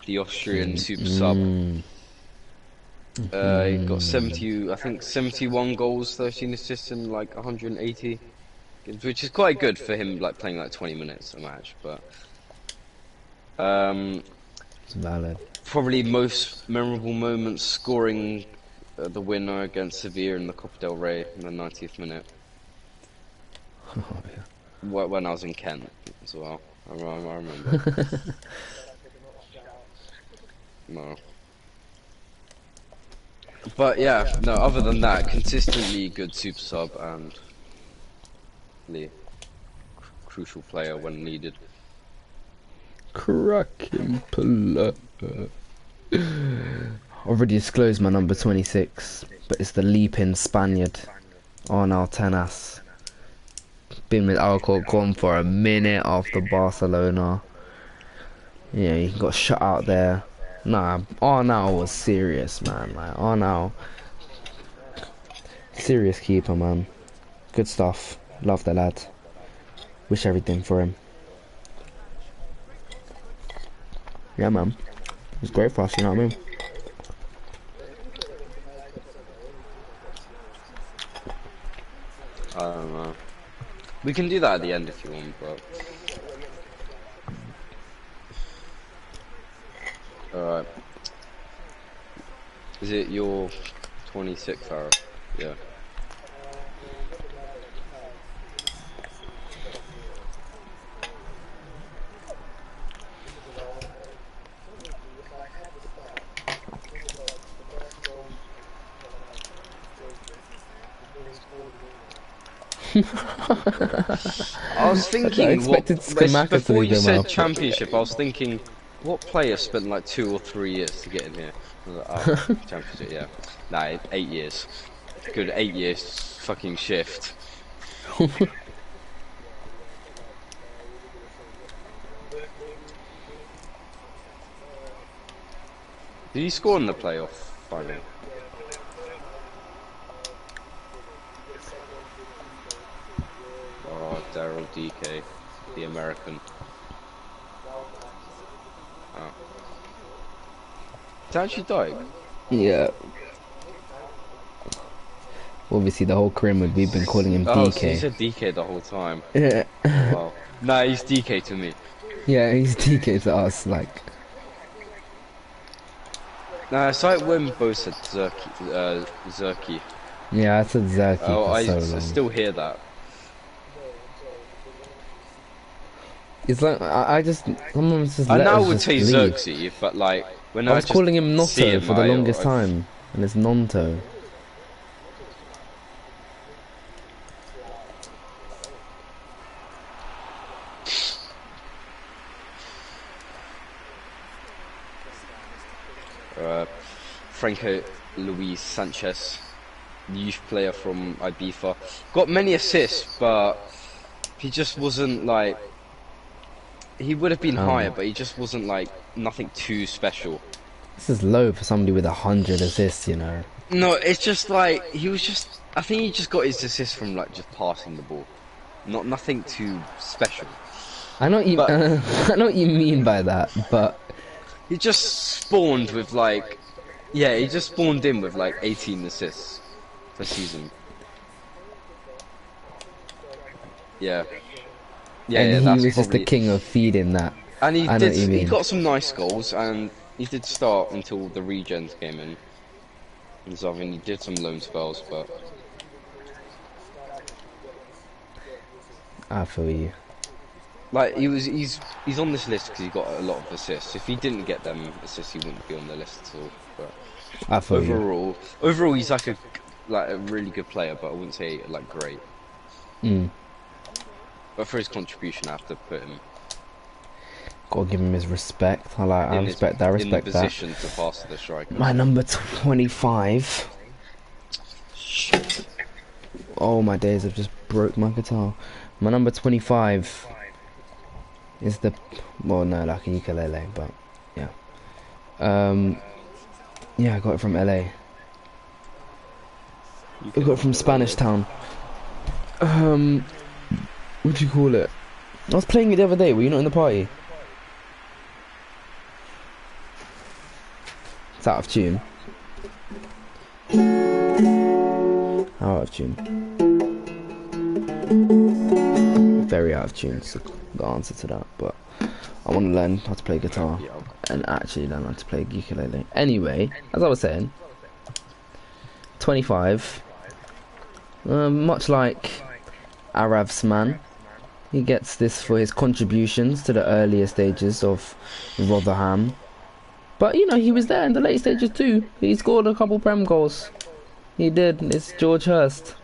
the Austrian super sub. He got 70, I think 71 goals, 13 assists, and like 180, which is quite good for him, like playing like 20 minutes a match. But It's valid. probably most memorable moments scoring the winner against Sevilla in the Copa del Rey in the 90th minute. Oh, yeah. When I was in Kent as well. I remember. No. But yeah, no, other than that, consistently good super sub and the crucial player when needed. Cracking puller. Already disclosed my number 26, but it's the leaping Spaniard, Arnau Tenas. Been with Alcorcon for a minute after Barcelona. Yeah, he got shut out there. Nah, Arnau was serious, man. Like Arnau, serious keeper, man. Good stuff. Love the lad. Wish everything for him. Yeah, man. It was great for us, you know what I mean? I don't know. We can do that at the end if you want, but... Alright. Is it your 26th hour? Yeah. I was thinking, I expected Scamacca to before leave you him said out. championship, I was thinking, what player spent like 2 or 3 years to get in here? I was like, oh, championship, yeah. Nah, 8 years. Good 8 years fucking shift. Did he score in the playoff final? Oh, Daryl DK, the American. Oh. It's actually died. Yeah. Obviously, the whole career we've been calling him Oh, so you DK. said DK the whole time. Yeah. Wow. Nah, he's DK to me. Yeah, he's DK to us, like. Nah, it's like when Bo said Zerky. Yeah, I said Zerky Oh, for I so long. still hear that. It's like, I just, someone's just I let now us would just say leave. Xerxes, but like, when I I was just calling him see Notto him, for the longest time, and it's Nonto. Franco Luis Sanchez, youth player from Ibiza, got many assists, but he just wasn't like. He would have been higher, but he just wasn't like nothing too special. This is low for somebody with 100 assists, you know. No, it's just like he was just. I think he just got his assists from like just passing the ball, nothing too special. I know what you, I know what you mean by that, but he just spawned with like, yeah, he just spawned in with like 18 assists per season. Yeah. Yeah, and yeah, he that's was just the probably... king of feeding that. And he I know did. what you mean. He got some nice goals, and he did start until the regens came in. And so I mean, he did some loan spells, but I feel you. like he's on this list because he got a lot of assists. If he didn't get them assists, he wouldn't be on the list at all. But I feel you. overall, he's like a really good player, but I wouldn't say like great. But for his contribution, I have to put him. Gotta give him his respect. I respect that. In the position to pass to the striker. My number 25. Shit. Oh my days! I've just broke my guitar. My number 25 is the, well, no, like a ukulele, but yeah. Yeah, I got it from LA. I got it from Spanish Town. What do you call it? I was playing it the other day. Were you not in the party? It's out of tune. Out of tune. Very out of tune is the answer to that, but I want to learn how to play guitar and actually learn how to play ukulele. Anyway, as I was saying, 25. Much like Arav's man, he gets this for his contributions to the earlier stages of Rotherham. But you know, he was there in the late stages too. He scored a couple Prem goals. He did. It's George Hurst.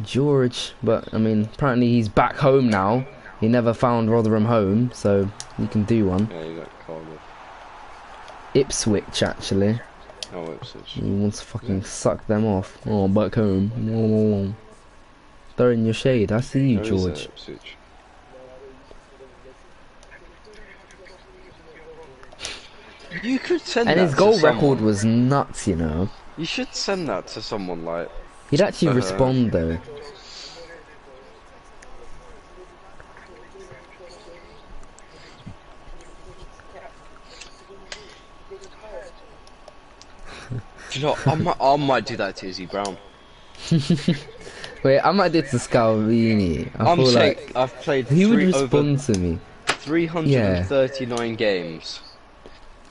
George, but I mean, apparently he's back home now. He never found Rotherham home, so he can do one. Yeah, he's at Cardiff. Ipswich, actually. Oh, Ipswich. He wants to fucking suck them off. Oh, back home. Oh. Throw in your shade. I see you, Where is George. it, Ipswich? You could send And that his goal to someone. record was nuts, you know. You should send that to someone like. He'd actually respond though. Do you know, I might do that to Izzy Brown. Wait, I might do it to Scalvini. I feel like I've played he would over respond to me. 339 games.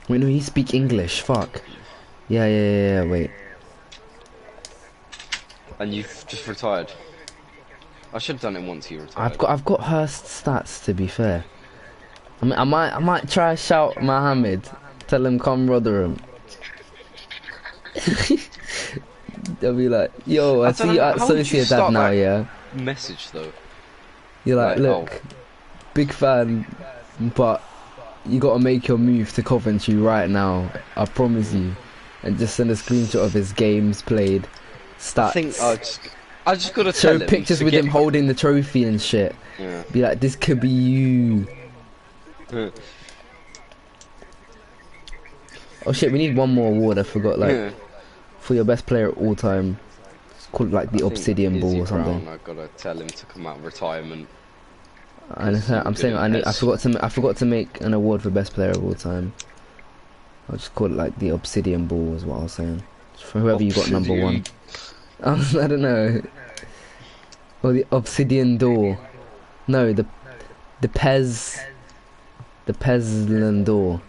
Wait, no, he speak English. Fuck. Yeah. Wait. And you've just retired. I should have done it once you retired. I've got Hurst stats, to be fair. I mean, I might try shout Mohammed. Tell him come Rotherham. They'll be like, yo, I see you at Sociedad now, yeah. Message though. You're like, Like, look, big fan, but you gotta make your move to Coventry right now. I promise you. And just send a screenshot of his games played, stats. I think I just gotta tell show him pictures to with get... him holding the trophy and shit. Yeah. Be like, this could be you. Oh shit, we need one more award. I forgot, like, Yeah. for your best player of all time. It's called like the Obsidian Izzy Ball or something. Brown, I gotta tell him to come out of retirement. And I'm saying I forgot to make an award for best player of all time. I'll just call it like the Obsidian Ball is what I was saying. For whoever you got number one. I don't know. Or the Obsidian Door. No, the Pezland Door.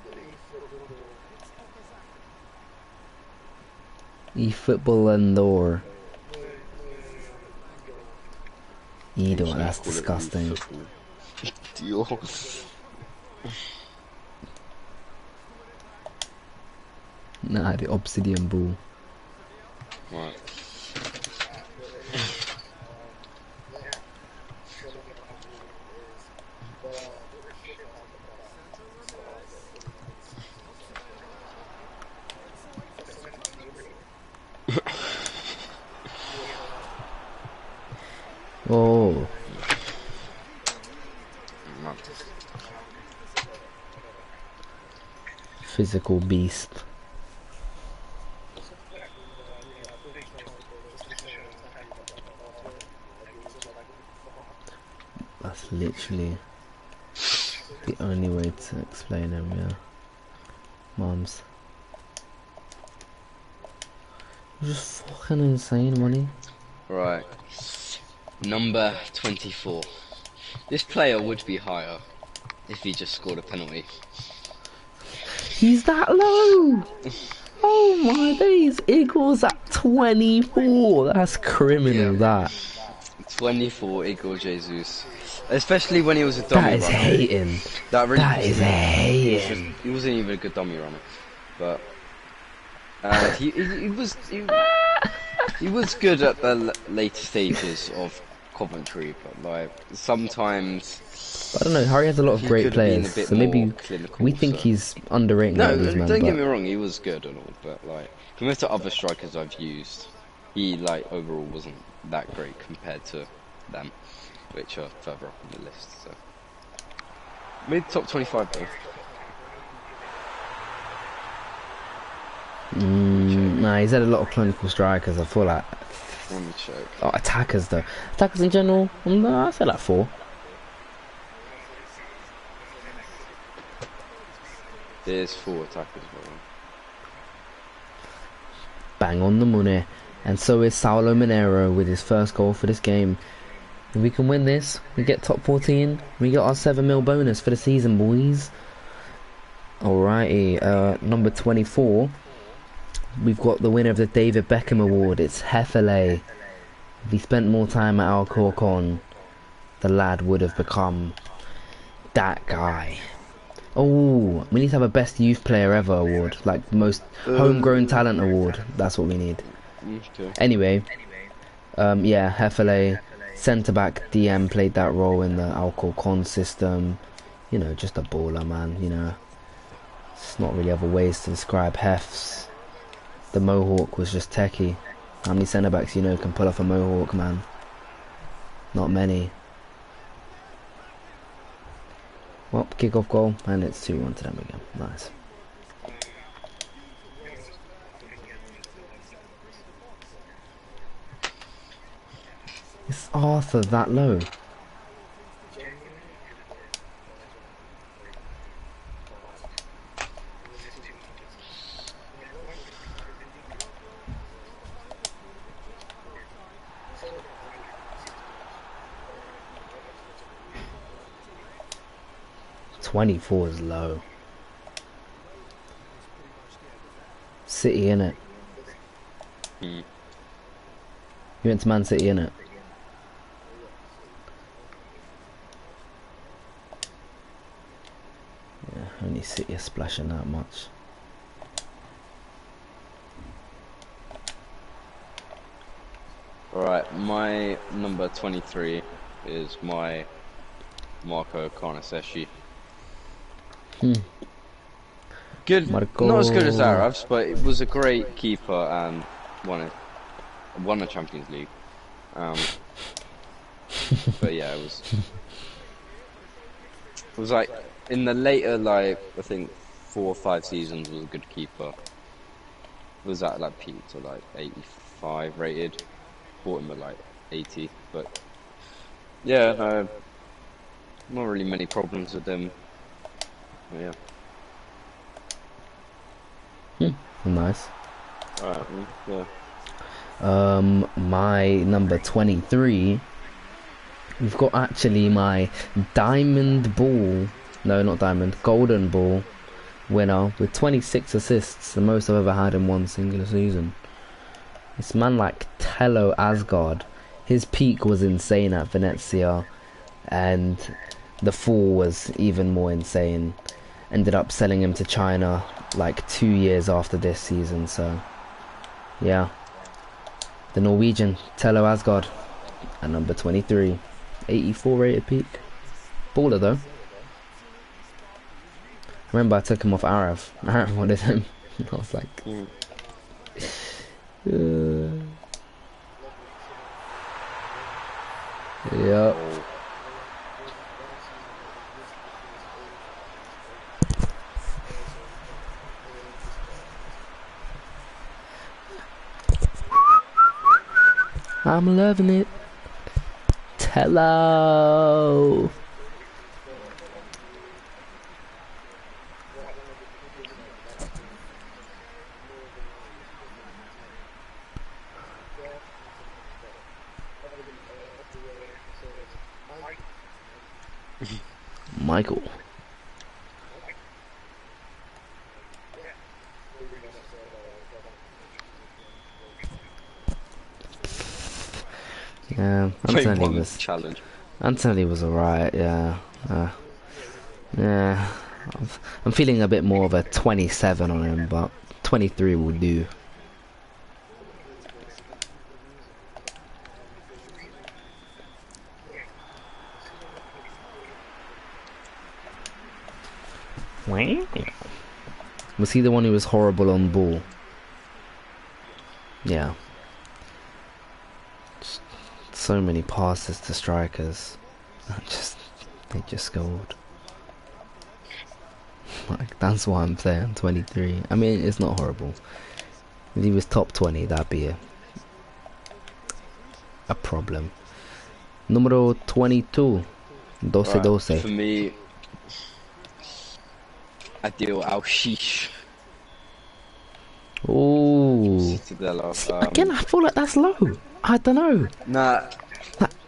E-football and door. E-door, that's disgusting. Nah, the Obsidian Ball. Right. Oh. Physical beast. That's literally the only way to explain him, yeah. Mums. Just fucking insane money. Right. Number 24. This player would be higher if he just scored a penalty. He's that low! Oh my days, Eagles at 24. That's criminal, that. 24, Igor Jesus. Especially when he was a dummy That is runner. hating. That is hating. He wasn't even a good dummy runner. But he was good at the later stages of Coventry, but like sometimes I don't know, Harry has a lot of he great could have been a players, bit so maybe more clinical, we think so. he's underrated. No, these men, don't get but me wrong, he was good and all, but like compared to other strikers I've used, he like overall wasn't that great compared to them, which are further up on the list. So mid top 25 though. Nah, he's had a lot of clinical strikers. I feel like Let me check. attackers though. Attackers in general, I say like 4. There's 4 attackers, bro. Bang on the money. And so is Saulo Mineiro with his first goal for this game. If we can win this, we get top 14. We get our 7 mil bonus for the season, boys. Alrighty, number 24. We've got the winner of the David Beckham Award. It's Hefele. If he spent more time at Alcorcon, the lad would have become that guy. Oh, we need to have a best youth player ever award, like most homegrown talent award. That's what we need. Okay. Anyway, yeah, Hefele, centre back DM, played that role in the Alcorcon system. You know, just a baller, man. You know, it's not really other ways to describe Hefs. The Mohawk was just techie. How many centre backs you know can pull off a Mohawk, man? Not many. Well, kick-off goal, and it's 2-1 to them again. Nice. Is Arthur that low? .24 is low. City innit? You went to Man City innit? Yeah, only City are splashing that much. Alright, my number 23 is my Marco Carnesecchi. Good, Marco. not as good as Arabs, but it was a great keeper and won a Champions League. But yeah, it was like in the later, like I think 4 or 5 seasons, was a good keeper. Was at like peak to like 85 rated. Bought him at like 80, but yeah, no, not really many problems with him. Yeah. Nice. Alright, yeah. My number 23. We've got actually my diamond ball. No, not diamond. Golden ball winner with 26 assists, the most I've ever had in one singular season. This man like Tello Asgard. His peak was insane at Venezia, and the fall was even more insane. Ended up selling him to China like 2 years after this season, so yeah. The Norwegian, Tello Asgard, at number 23. 84 rated peak. Baller though. I remember I took him off Arav. Arav wanted him. I was like... Yep. I'm loving it. Tello. Michael. Yeah, Anthony was alright, yeah. Yeah, I'm feeling a bit more of a 27 on him, but 23 will do. Was he the one who was horrible on ball? Yeah. So many passes to strikers. They just scored. Like, that's why I'm playing 23. I mean, it's not horrible. If he was top 20, that'd be a problem. Numero 22. 12. For me, Adil Al-Shish. Ooh. Citadella. Again, I feel like that's low. I don't know. Nah,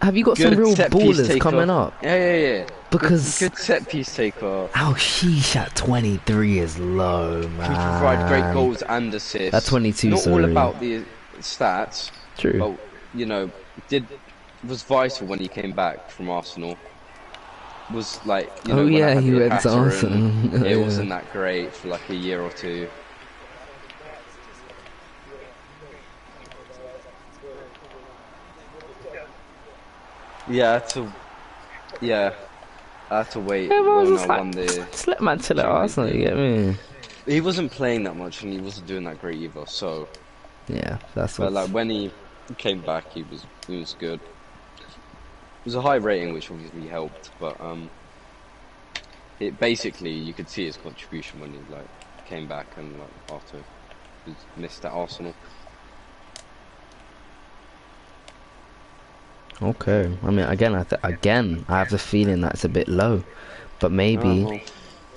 Have you got some good real set piece ballers taker. coming up? Yeah. Because Good set piece taker. Al-Shish at 23 is low, man. Can provide great goals and assists. At 22, Not sorry. all about the stats. True. But, you know, was vital when he came back from Arsenal. Was like, you know, Oh when I yeah, had he the went to Hatter and Arsenal. it Yeah. wasn't that great for like a year or two. Yeah, I had to wait Yeah, but I was when just I won like, the. just let man chill at Champions Arsenal, you get me? He wasn't playing that much and he wasn't doing that great either. So, Yeah, that's but what. like when he came back, he was good. It was a high rating, which obviously helped. But it basically you could see his contribution when he like came back and like after he was missed at Arsenal. Okay, I mean, again, I have the feeling that it's a bit low, but maybe Well,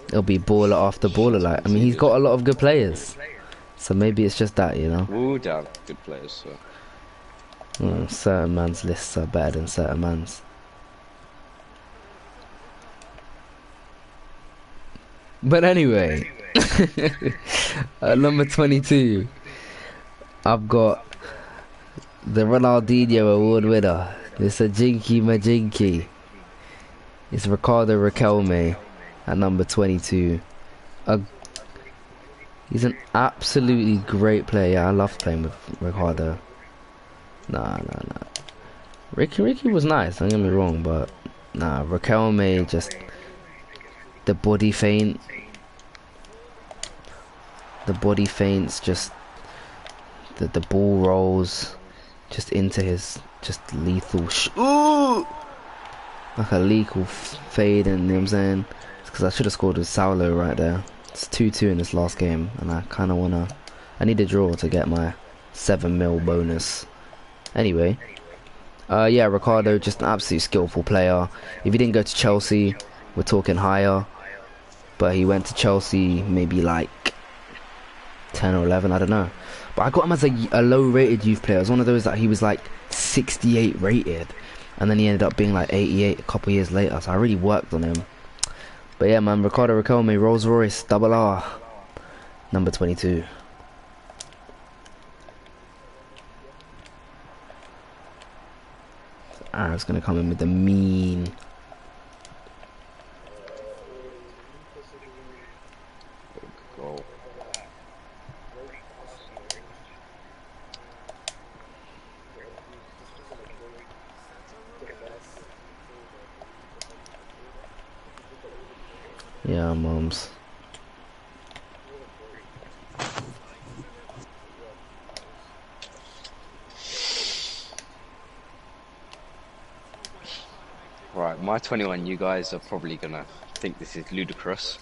it'll be baller after baller. Like, I mean, he's got a lot of good players, so maybe it's just that, you know. we would have good players. So. Certain man's lists are better than certain man's. But anyway, at number 22, I've got the Ronaldinho Award winner. It's a Jinky Majinky. It's Ricardo Riquelme at number 22. He's an absolutely great player. Yeah, I love playing with Ricardo. Nah. Ricky was nice, don't get me wrong, but nah, Riquelme, just the body feint. The body feints, just the ball rolls just into his just lethal ooh! Like a lethal fade, and you know what I'm saying? It's because I should have scored with Saulo right there. It's 2-2 in this last game, and I kind of wanna. I need a draw to get my 7 mil bonus. Anyway, yeah, Ricardo, just an absolute skillful player. If he didn't go to Chelsea, we're talking higher. But he went to Chelsea maybe like 10 or 11, I don't know. But I got him as a low-rated youth player. It was one of those that he was like 68 rated, and then he ended up being like 88 a couple years later. So I really worked on him. But yeah, man, Ricardo Riquelme, Rolls Royce, double R, number 22. I was gonna come in with the mean. Goal. Yeah, mums. Right, my 21. You guys are probably gonna think this is ludicrous.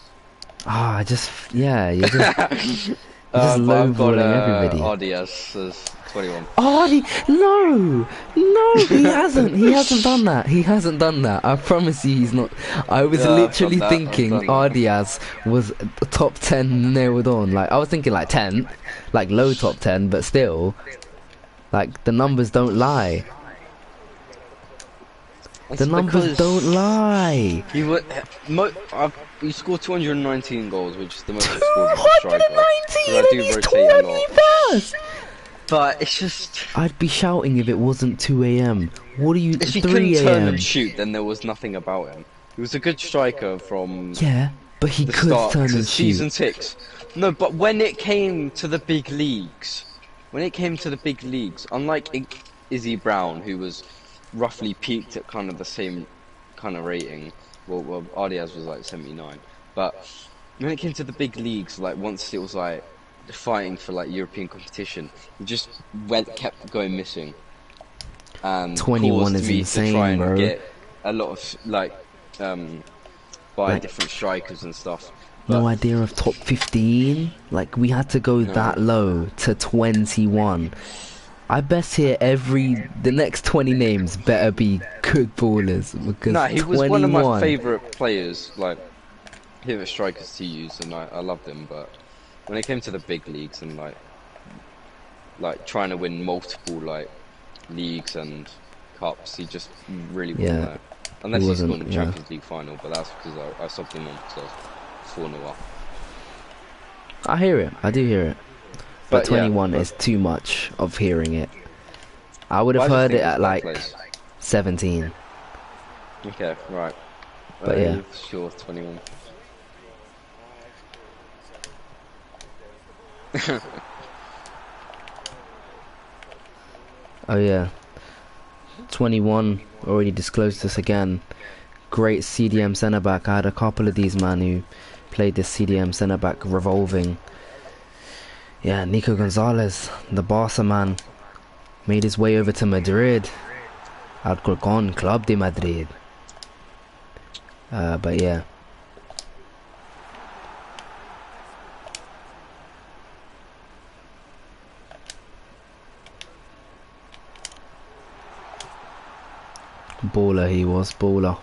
Ah, yeah, you're just, you're just But I've got lowballing everybody. RDS as 21. Oh, no, he hasn't done that. He hasn't done that. I promise you, he's not. I was Yeah, I've literally done that, thinking I've done that. Ardiaz was top 10 nailed on. Like, I was thinking like 10, like low top 10, but still, like the numbers don't lie. The numbers don't lie. He scored 219 goals, which is the most scored by a striker. 219 I do and he's rotate a lot. 21st. But it's just, I'd be shouting if it wasn't 2 a.m. What are you? if he 3 couldn't turn a.m. and shoot, then there was nothing about him. He was a good striker from Yeah, but he the could start turn to and season shoot. 6. No, but when it came to the big leagues, unlike Izzy Brown, who was roughly peaked at kind of the same kind of rating, well RDS was like 79, but when it came to the big leagues, like once it was like fighting for like European competition, he just kept going missing, and 21 caused is me insane, to try and bro. get a lot of buy Like- different strikers and stuff. No But idea of top 15. Like, we had to go that low to 21. I bet here the next 20 names better be good ballers, because no, he was 21. one of my favourite players. Like favorite strikers to use, and I loved him. But when it came to the big leagues and like trying to win multiple like leagues and cups, he just really wasn't Yeah, there. he Unless he wasn't. scored in the Yeah, Champions League final, but that's because I subbed him on because I was 4-0 up. I hear it. I do hear it. But But yeah, 21 is too much of hearing it. I would have I just heard think it it's at bad like plays. 17. Okay, right. But yeah. Sure, 21. Oh yeah. 21 already disclosed this again. Great CDM centre back. I had a couple of these man who played this CDM centre back revolving. Yeah, Nico Gonzalez, the Barca man, made his way over to Madrid. Alcorcón, Club de Madrid. But yeah. Baller he was, baller.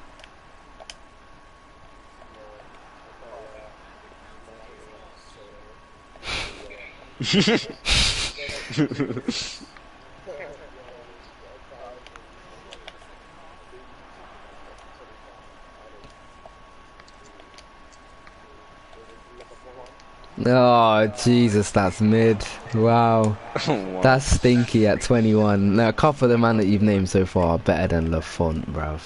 Oh, Jesus, that's mid. Wow. Wow. That's stinky at 21. Now, a couple of the man that you've named so far are better than Lafont, bruv.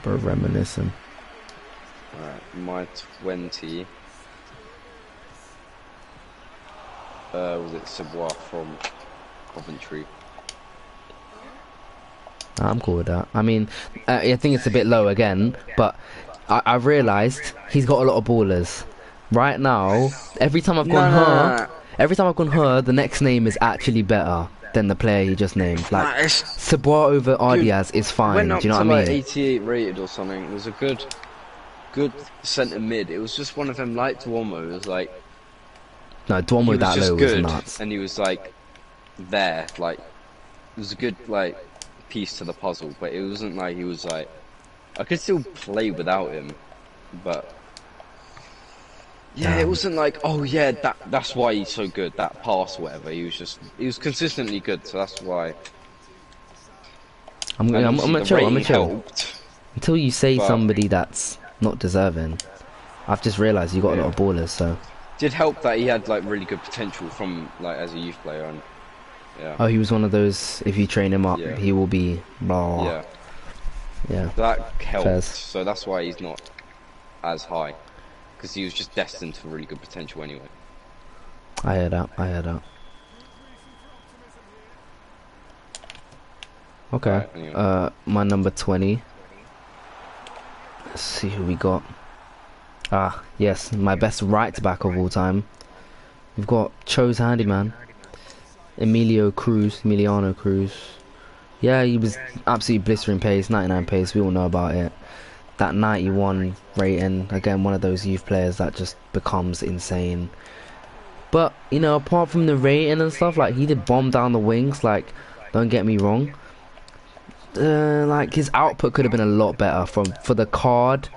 Bro, reminiscing. Alright, my 20. Was it Savoy from Coventry? I'm cool with that. I mean, I think it's a bit low again, but I've realised he's got a lot of ballers. Right now, every time I've gone her, the next name is actually better than the player you just named. Like, Savoy over Ardiaz is fine, do you know what I mean? Like 88 rated or something. It was a good centre mid. It was just one of them like Duomo. It was like No, Duomo that low was nuts. and he was like there, like it was a good like piece to the puzzle, but it wasn't like he was like I could still play without him, but yeah, Damn. it wasn't like oh yeah that's why he's so good, that pass or whatever. He was consistently good, so that's why. I'm gonna chill. Helped, Until you say but somebody that's not deserving. I've just realised you got a lot of ballers, so. did help that he had like really good potential from like as a youth player, and yeah. Oh, he was one of those. If you train him up, Yeah. he will be. Blah. Yeah, Yeah. that helped. Fairs. So that's why he's not as high, because he was just destined for really good potential anyway. I heard that. I heard that. Okay. Right, anyway. My number 20. Let's see who we got. Ah, yes, my best right back of all time. We've got Cho's handyman, Emiliano Cruz. Yeah, he was absolutely blistering pace, 99 pace. We all know about it. That 91 rating, again, one of those youth players that just becomes insane. But you know, apart from the rating and stuff, like he did bomb down the wings. Like, don't get me wrong. Like his output could have been a lot better for the card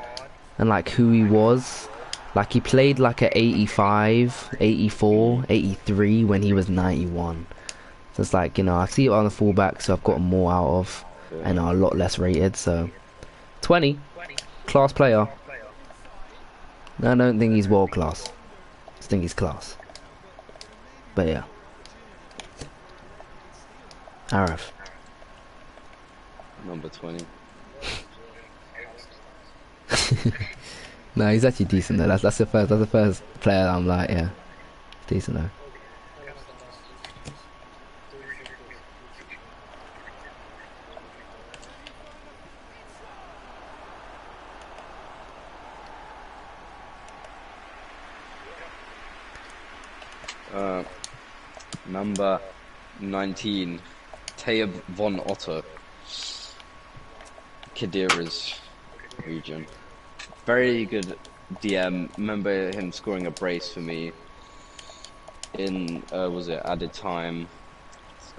and like who he was. Like he played like a 85, 84, 83 when he was 91. So it's like, you know, I see it on the fullback, so I've got more out of and are a lot less rated. So 20, class player. No, I don't think he's world class. I just think he's class. But yeah. Arif. Number 20. No, he's actually decent though. That's the first player that I'm like, yeah, decent though. Number 19, Taya von Otto. Khedira's region. Very good DM. Remember him scoring a brace for me in was it added time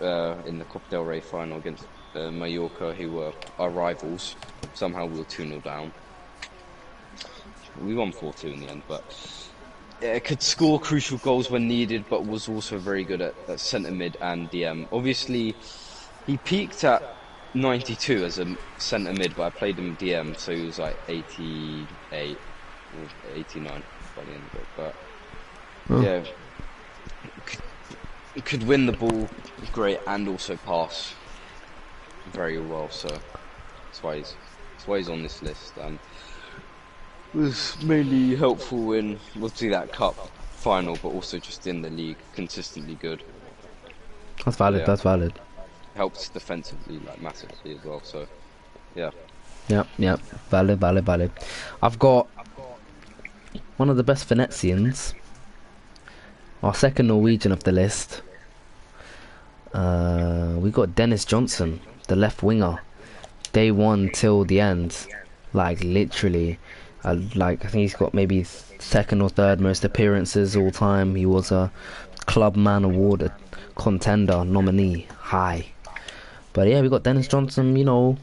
in the Copa del Rey final against Mallorca, who were our rivals. Somehow we were 2-0 down. We won 4-2 in the end, but yeah, it could score crucial goals when needed, but was also very good at centre mid and DM. Obviously, he peaked at 92 as a centre mid, but I played him DM, so he was like 88, or 89 by the end of it. But yeah, could win the ball great and also pass very well. So that's why he's on this list. Was mainly helpful in obviously that cup final, but also just in the league, consistently good. That's valid. Yeah. That's valid. Helps defensively like massively as well. So yeah. Yep. Valid. I've got one of the best Venezians, our second Norwegian of the list. We got Dennis Johnson, the left winger, day one till the end, like literally. I think he's got maybe second or third most appearances all time. He was a Club Man Award contender nominee, high. But yeah, we got Dennis Johnson. You know,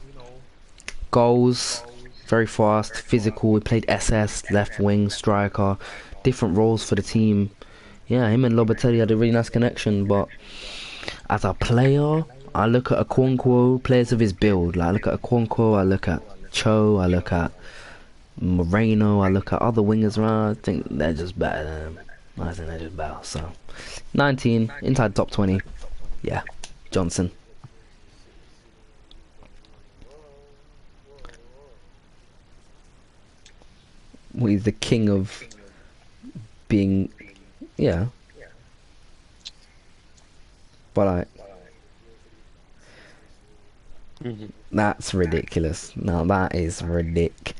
goals, very fast, physical. He played SS, left wing, striker, different roles for the team. Yeah, him and Lobatelli had a really nice connection. But as a player, I look at Okonkwo, players of his build. Like I look at Okonkwo, I look at Cho, I look at Moreno, I look at other wingers around. I think they're just better than him. I think they're just better. So 19 inside top 20. Yeah, Johnson. Well, he's the king of being, yeah. But that's ridiculous. Now that is ridiculous.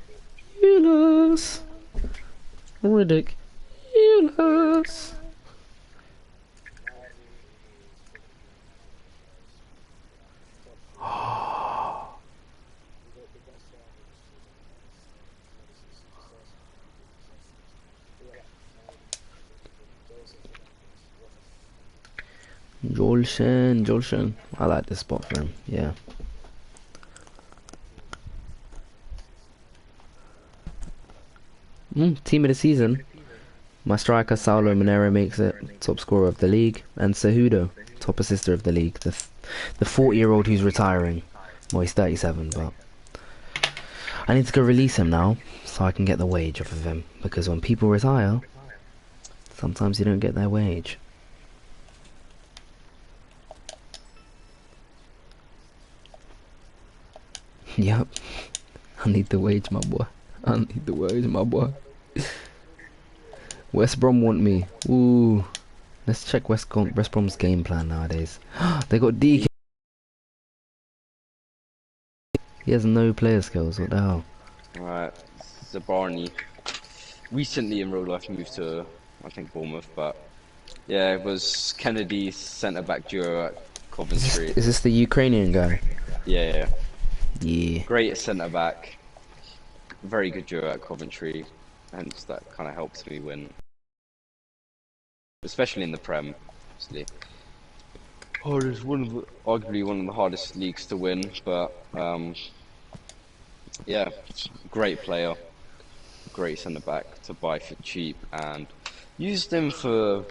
Ridiculous. Jolshin. I like this spot for him, yeah. Team of the season. My striker Saulo Monero makes it top scorer of the league, and Cejudo, top assister of the league. The 40-year-old who's retiring. Well, he's 37, but I need to go release him now so I can get the wage off of him, because when people retire, sometimes you don't get their wage. Yep, I need the wage, my boy. I need the wage, my boy. West Brom want me. Ooh, let's check West Brom's game plan nowadays. They got DK. He has no player skills. What the hell? Alright, Zabarny. Recently in real life moved to, I think, Bournemouth, but yeah, it was Kennedy centre-back duo at Coventry. Is this the Ukrainian guy? Yeah. Yeah. Great centre-back. Very good duo at Coventry. And that kind of helped me win. Especially in the Prem, obviously. It's arguably one of the hardest leagues to win, but yeah, great player. Great centre-back to buy for cheap, and used him for,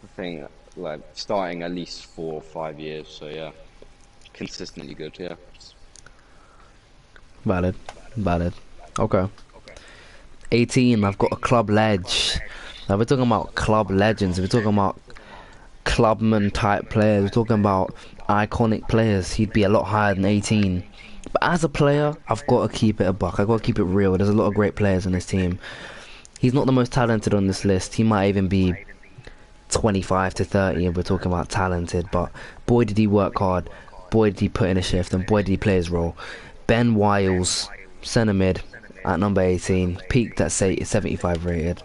I think, like starting at least 4 or 5 years, so yeah, consistently good, yeah. Valid. Okay. 18, I've got a club ledge. Now we're talking about club legends, we're talking about clubman type players, we're talking about iconic players. He'd be a lot higher than 18. But as a player, I've got to keep it a buck. I've got to keep it real. There's a lot of great players on this team. He's not the most talented on this list. He might even be 25 to 30 if we're talking about talented. But boy did he work hard. Boy did he put in a shift. And boy did he play his role. Ben Wiles, centre mid at number 18. Peaked at 75 rated.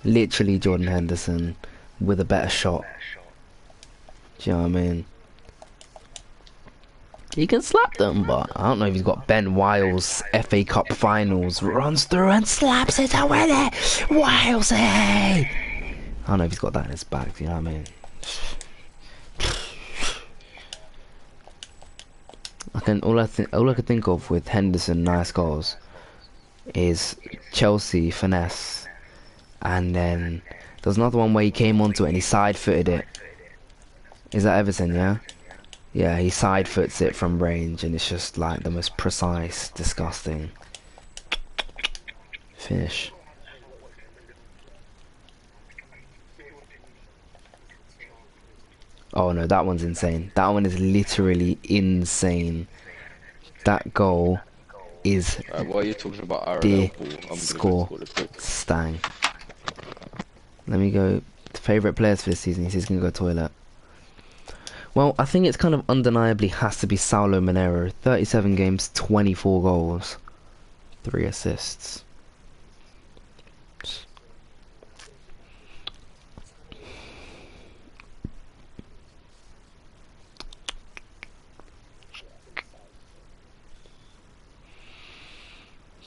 Literally Jordan Henderson with a better shot. Do you know what I mean? He can slap them, but I don't know if he's got Ben Wiles, FA Cup Finals, runs through and slaps it to win it. Wilesy! I don't know if he's got that in his bag. You know what I mean? All I could think of with Henderson nice goals is Chelsea finesse, and then there's another one where he came onto it and he side-footed it. Is that Everton? Yeah. Yeah, he side foots it from range, and it's just like the most precise, disgusting finish. Oh no, that one's insane. That one is literally insane. That goal is While you're talking about RLL the ball, I'm gonna score. go score the Stang. Let me go. Favourite players for this season. He's gonna go toilet. Well, I think it's kind of undeniably has to be Saulo Mineiro. 37 games, 24 goals, 3 assists.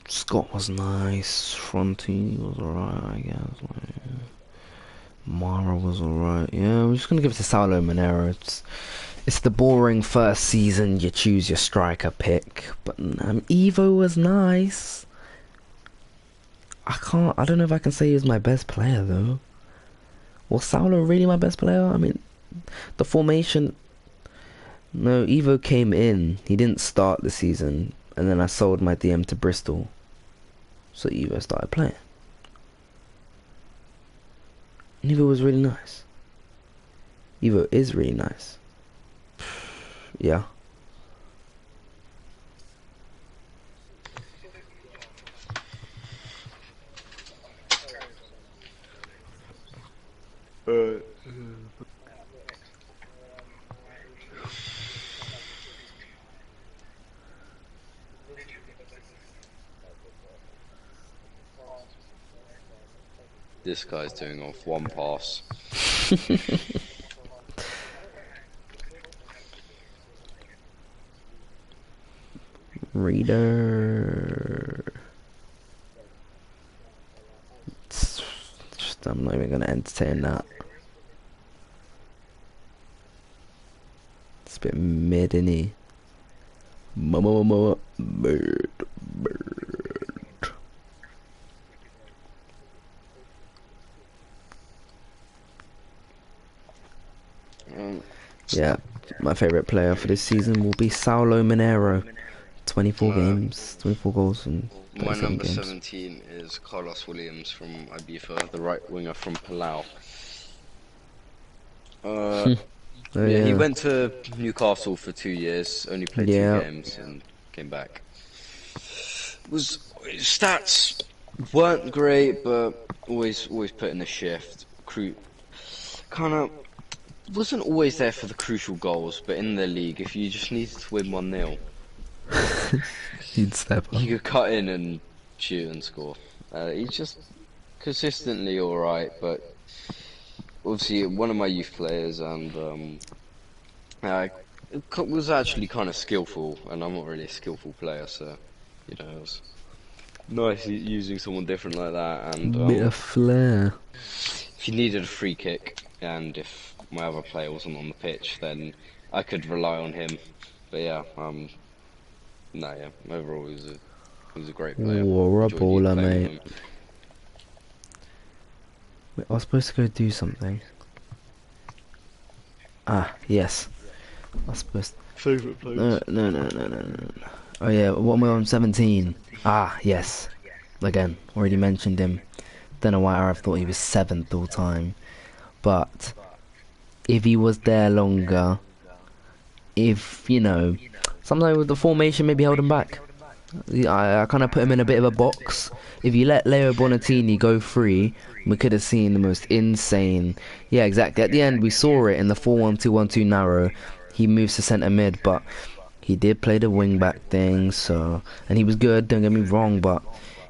Scott was nice. Frontini was alright, I guess. Mara was alright. Yeah, we're just gonna give it to Saulo Mineiro. It's the boring first season. You choose your striker pick, but Evo was nice. I don't know if I can say he was my best player though. Was Saulo really my best player? I mean, the formation. No, Evo came in. He didn't start the season, and then I sold my DM to Bristol, so Evo started playing. Evo was really nice. Evo is really nice. Yeah. This guy's doing off one pass. Reader. I'm not even gonna entertain that. It's a bit mid, isn't he? Bird. Yeah, my favourite player for this season will be Saulo Mineiro. 24 games, 24 goals and my number games. 17 is Carlos Williams from Ibiza, the right winger from Palau. Yeah, he went to Newcastle for 2 years, only played 2 games and came back. His stats weren't great, but always put in the shift. Kind of wasn't always there for the crucial goals, but in the league, if you just needed to win 1-0, he'd step up. He could cut in and shoot and score. He's just consistently alright, but obviously one of my youth players, and was actually kind of skillful, and I'm not really a skillful player, so you know, it was nice using someone different like that. And bit of flair. If you needed a free kick, and if my other player wasn't on the pitch, then I could rely on him. But yeah, overall he was a great player. Ooh, a baller, mate. Wait, I was supposed to go do something. Ah, yes. I was supposed to... Favourite players? No. Oh yeah, what am I on? 17. Ah, yes. Again, already mentioned him. Don't know why I thought he was 7th all time. But if he was there longer, if, you know, sometimes with the formation maybe held him back. I kind of put him in a bit of a box. If you let Leo Bonatini go free, we could have seen the most insane... Yeah, exactly. At the end, we saw it in the 4-1-2-1-2 narrow. He moves to centre mid, but he did play the wing back thing, so... And he was good, don't get me wrong, but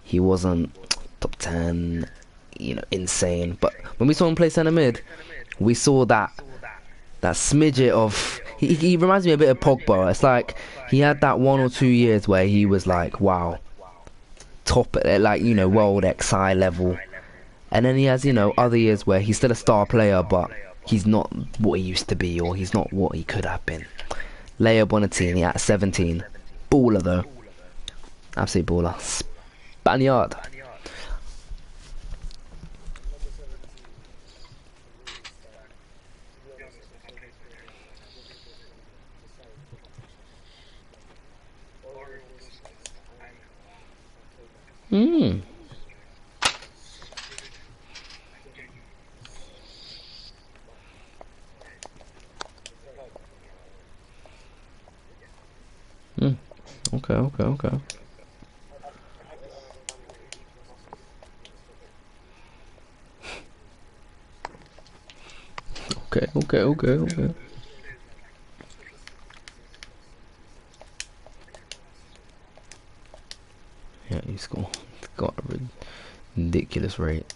he wasn't top 10, you know, insane. But when we saw him play centre mid, we saw that smidget of he reminds me a bit of Pogba. It's like he had that 1 or 2 years where he was like, wow, top at like, you know, world XI level. And then he has, you know, other years where he's still a star player, but he's not what he used to be, or he's not what he could have been. Leia Bonatini at 17. Baller though. Absolute baller. Spaniard. Hmm. Hmm. Okay, okay, okay. Okay, okay, okay, okay. Yeah, he's got a ridiculous rate.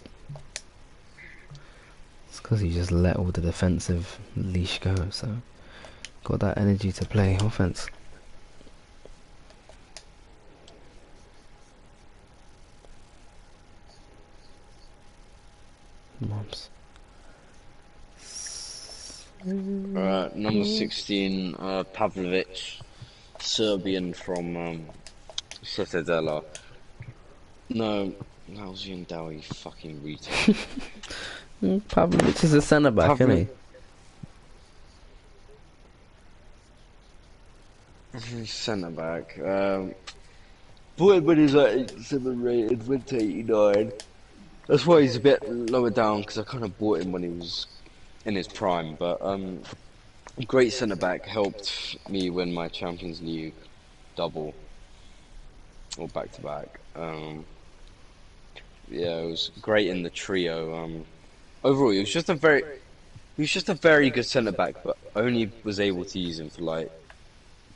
It's because he just let all the defensive leash go, so got that energy to play offense. Moms. Number 16, Pavlovic, Serbian from Citadella. No, that was Yandao, you fucking retard. Pavlovic is a centre back, isn't he? Centre back. Bought him when he was like 87 rated, went to 89. That's why he's a bit lower down, because I kind of bought him when he was in his prime. But great centre back, helped me win my Champions League double or back to back. Yeah, it was great in the trio. Overall, he was just a very good centre back, but only was able to use him for like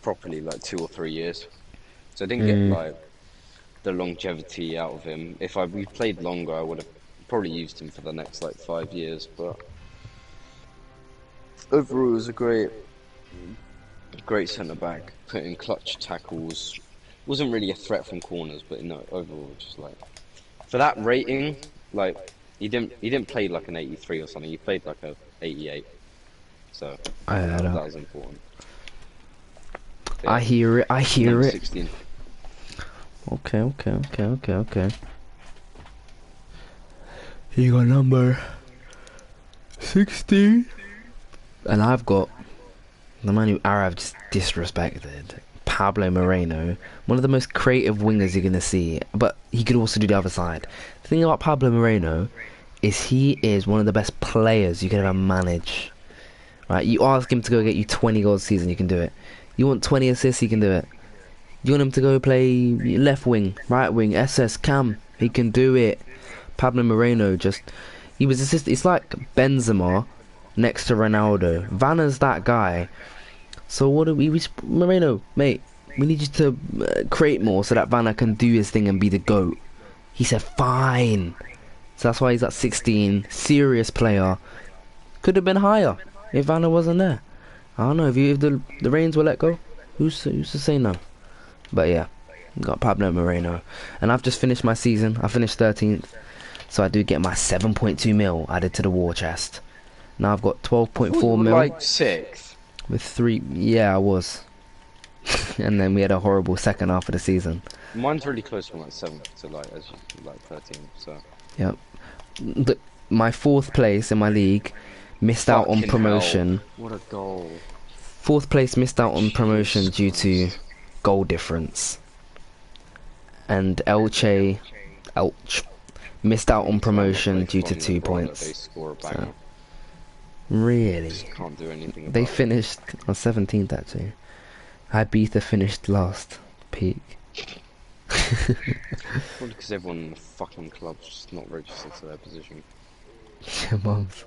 properly like 2 or 3 years. So I didn't get like the longevity out of him. If we played longer, I would have probably used him for the next like 5 years. But overall, it was a great centre back, putting clutch tackles. Wasn't really a threat from corners, but no, overall, just like for that rating, like he didn't play like an 83 or something. He played like a 88. So that was important. Yeah, I hear it. I hear number it. 16. Okay, okay, okay, okay, okay. You got number 16, and I've got the man who Arav just disrespected, Pablo Moreno, one of the most creative wingers you're gonna see, but he could also do the other side. The thing about Pablo Moreno is he is one of the best players you could ever manage. Right? You ask him to go get you 20 goals a season, you can do it. You want 20 assists, he can do it. You want him to go play left wing, right wing, SS, cam, he can do it. Pablo Moreno he was assistant. It's like Benzema next to Ronaldo. Vanna's that guy. So what do we Moreno, mate, we need you to create more so that Vanna can do his thing and be the GOAT. He said fine. So that's why he's at 16. Serious player. Could have been higher if Vanna wasn't there. I don't know, if the reins were let go, who's to say no? But yeah, got Pablo Moreno. And I've just finished my season. I finished 13th. So I do get my 7.2 mil added to the war chest. Now I've got 12.4 mil. Like 6th. With 3, yeah, I was. And then we had a horrible second half of the season. Mine's really close from like 7th to like 13th. So. Yep. My 4th place in my league missed out on promotion. Hell. What a goal. 4th place missed out on promotion due to goal difference. And Elche missed out on promotion due to 2 points. So, really? Can't do anything. They finished on 17th actually. Ibiza finished last. Peak. Probably because everyone in the fucking club's just not registered to their position. Yeah, mums.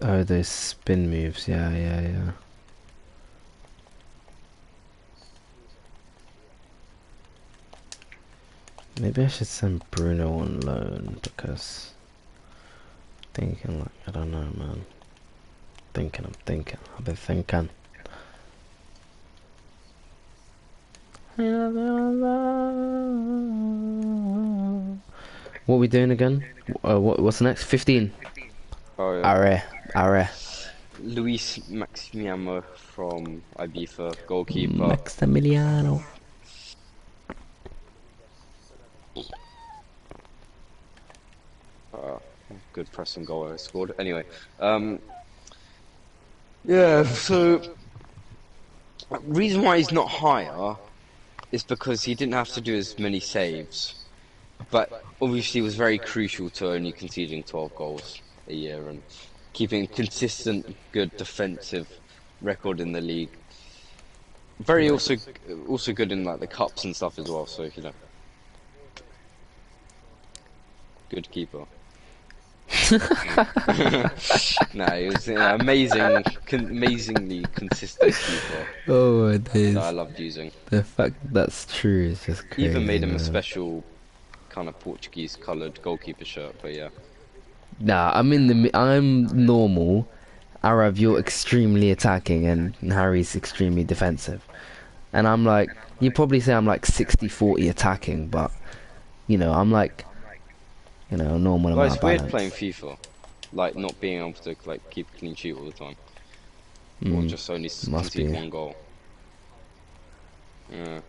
Oh, those spin moves. Yeah, yeah, yeah. Maybe I should send Bruno on loan because thinking like I don't know, man. I'm thinking. I've been thinking. What are we doing again? What's next? 15. Oh yeah. Arre, arre. Luis Maximiano from Ibiza, goalkeeper. Maximiliano. Uh, Good pressing goal I scored. Anyway, yeah. So reason why he's not higher is because he didn't have to do as many saves, but obviously was very crucial to only conceding 12 goals a year and keeping a consistent, good defensive record in the league. Very also good in like the cups and stuff as well. So good keeper. No, he was an amazingly consistent keeper Oh, it that I is. loved using. The fact that's true is just Even crazy, made him a man. special kind of Portuguese coloured goalkeeper shirt. But yeah, Nah, I'm normal. Arav, you're extremely attacking, and Harry's extremely defensive. And I'm like, you probably say I'm like 60-40 attacking, but I'm like, a normal well, amount of it's weird playing balance. FIFA, like not being able to like keep a clean sheet all the time, or Mm, just only must concede be. one goal. Yeah.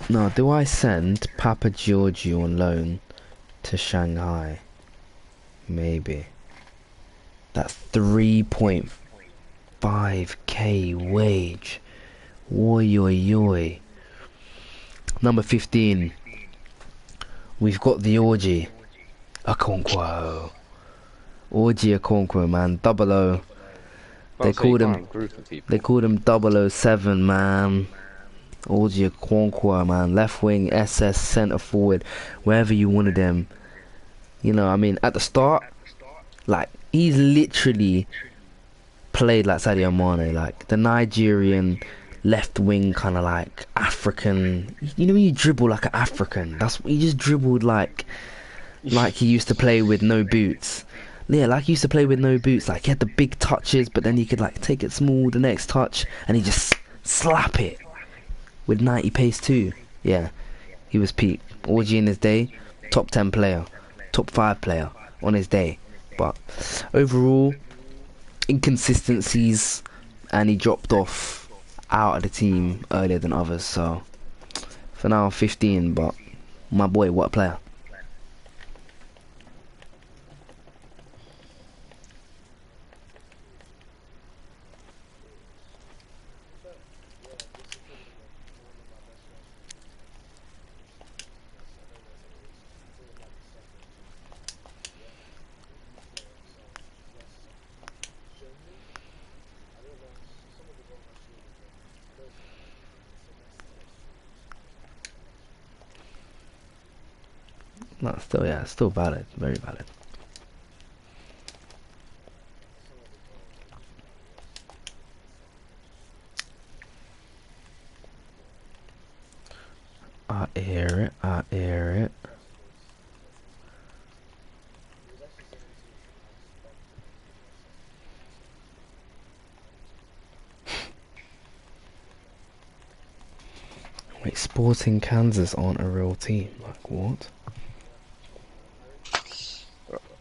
Now, do I send Papa Giorgio on loan to Shanghai? Maybe. That's 3.5k wage. Oi, oi, oi. Number 15. We've got the orgy. Okonkwo. Orgy Okonkwo, man. Double O. But They so you called can't him. have a group of They people. called him 007, man. Orgy Okonkwo, man. Left wing, SS, centre forward, wherever you wanted him. I mean, at the start, like he's literally played like Sadio Mane, like the Nigerian left wing kind of like African. When you dribble like an African, that's what he just dribbled like he used to play with no boots. Yeah, like he used to play with no boots. Like he had the big touches, but then he could like take it small, the next touch, and he just slap it with 90 pace too. Yeah, he was peak. Orgy in his day, top 10 player, top 5 player on his day. But overall, inconsistencies, and he dropped off out of the team earlier than others. So for now, 15. But my boy, what a player! No, still, yeah, still valid, very valid. I hear it, I hear it. Wait, Sporting Kansas aren't a real team. Like what?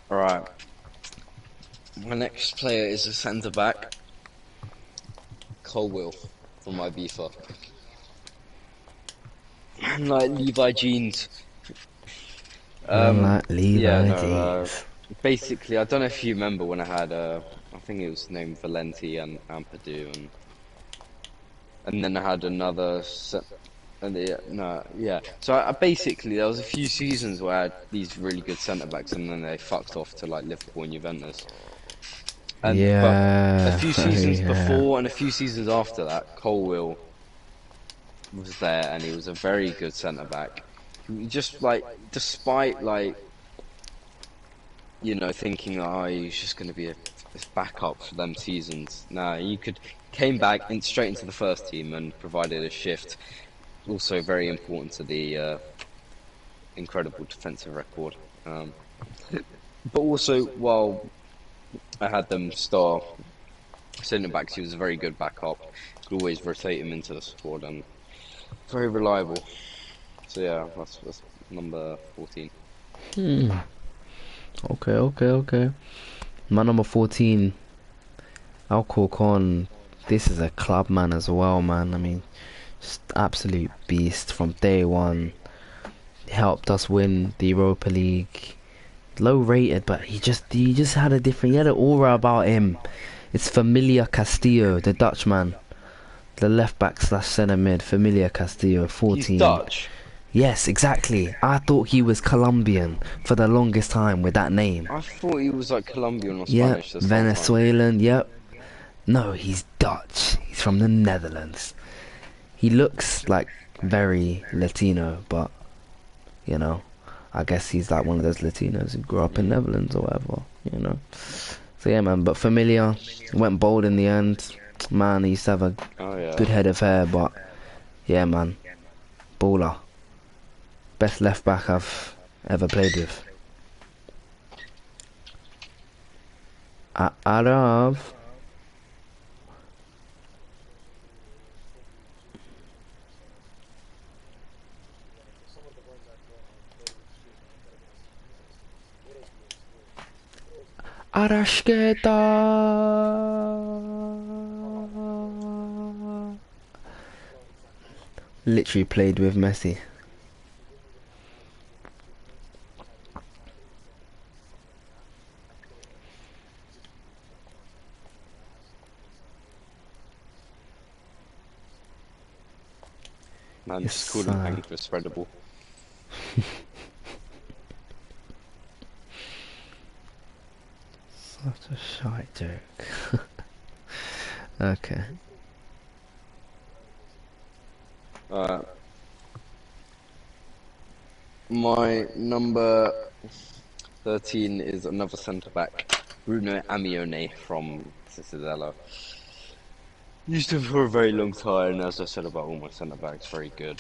All right. My next player is a centre back, Colwill from Ibiza. Like Levi Jeans. Man like Yeah, Levi no. Jeans. Basically, I don't know if you remember when I had I think it was named Valenti and Ampadu, and then I had another. And no, yeah. So basically there was a few seasons where I had these really good centre backs, and then they fucked off to like Liverpool and Juventus. But a Yeah, few oh seasons yeah. before and a few seasons after that, Colwill was there, and he was a very good centre back. He just like, despite like, thinking, oh, he's just going to be a this backup for them seasons. Nah, you could came back in straight into the first team and provided a shift. Also very important to the incredible defensive record. But also, while I had them star centre backs, he was a very good backup. Could always rotate him into the squad and very reliable. So yeah, that's number 14. Okay. My number 14, Alcorcon. This is a club man as well, man. I mean, just absolute beast from day one. Helped us win the Europa League. Low rated, but he just had a different. He had an aura about him. It's Familia Castillo, the Dutchman, the left back slash centre mid. Familia Castillo, 14. He's Dutch. Yes, exactly. I thought he was Colombian for the longest time with that name. I thought he was like Colombian or Yep, Spanish. Venezuelan. Yep. No, he's Dutch. He's from the Netherlands. He looks like very Latino, but I guess he's like one of those Latinos who grew up in Netherlands or whatever. So yeah, man. But Familia went bold in the end. Man, he used to have a good head of hair, but yeah, man, baller. Best left back I've ever played with. Arav. Arashketa. Literally played with Messi. Man, just called him Hank for spreadable. Such a shite joke. Okay. My number 13 is another centre back, Bruno Amione from Cicidella. Used him for a very long time, and as I said about all my centre backs, very good.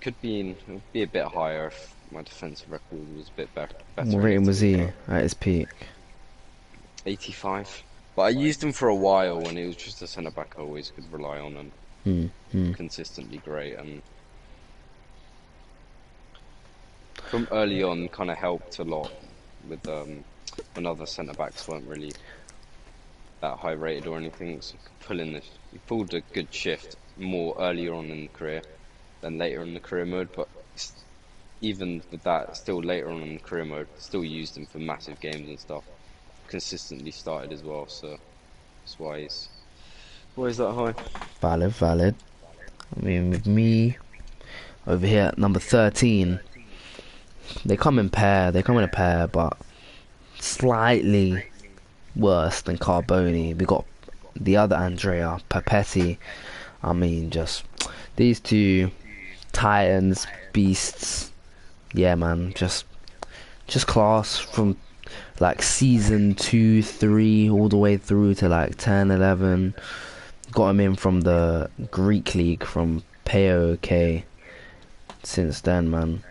Could be a bit higher if my defensive record was a bit better. What rating was he at his peak? 85. But I used him for a while when he was just a centre back I always could rely on and consistently great. And from early on, kind of helped a lot with when other centre backs weren't really that high rated or anything. So he pulled a good shift more earlier on in the career than later in the career mode. But even with that, still later on in the career mode, still used him for massive games and stuff. Consistently started as well, so that's why he's that high. Valid. I mean, with me over here at number 13, they come in a pair, but slightly worse than Carboni. We got the other Andrea Papetti. I mean, just these two titans, beasts. Yeah, man, just class from like season 2, 3 all the way through to like 10, 11. Got him in from the Greek league from PAOK. Since then, man,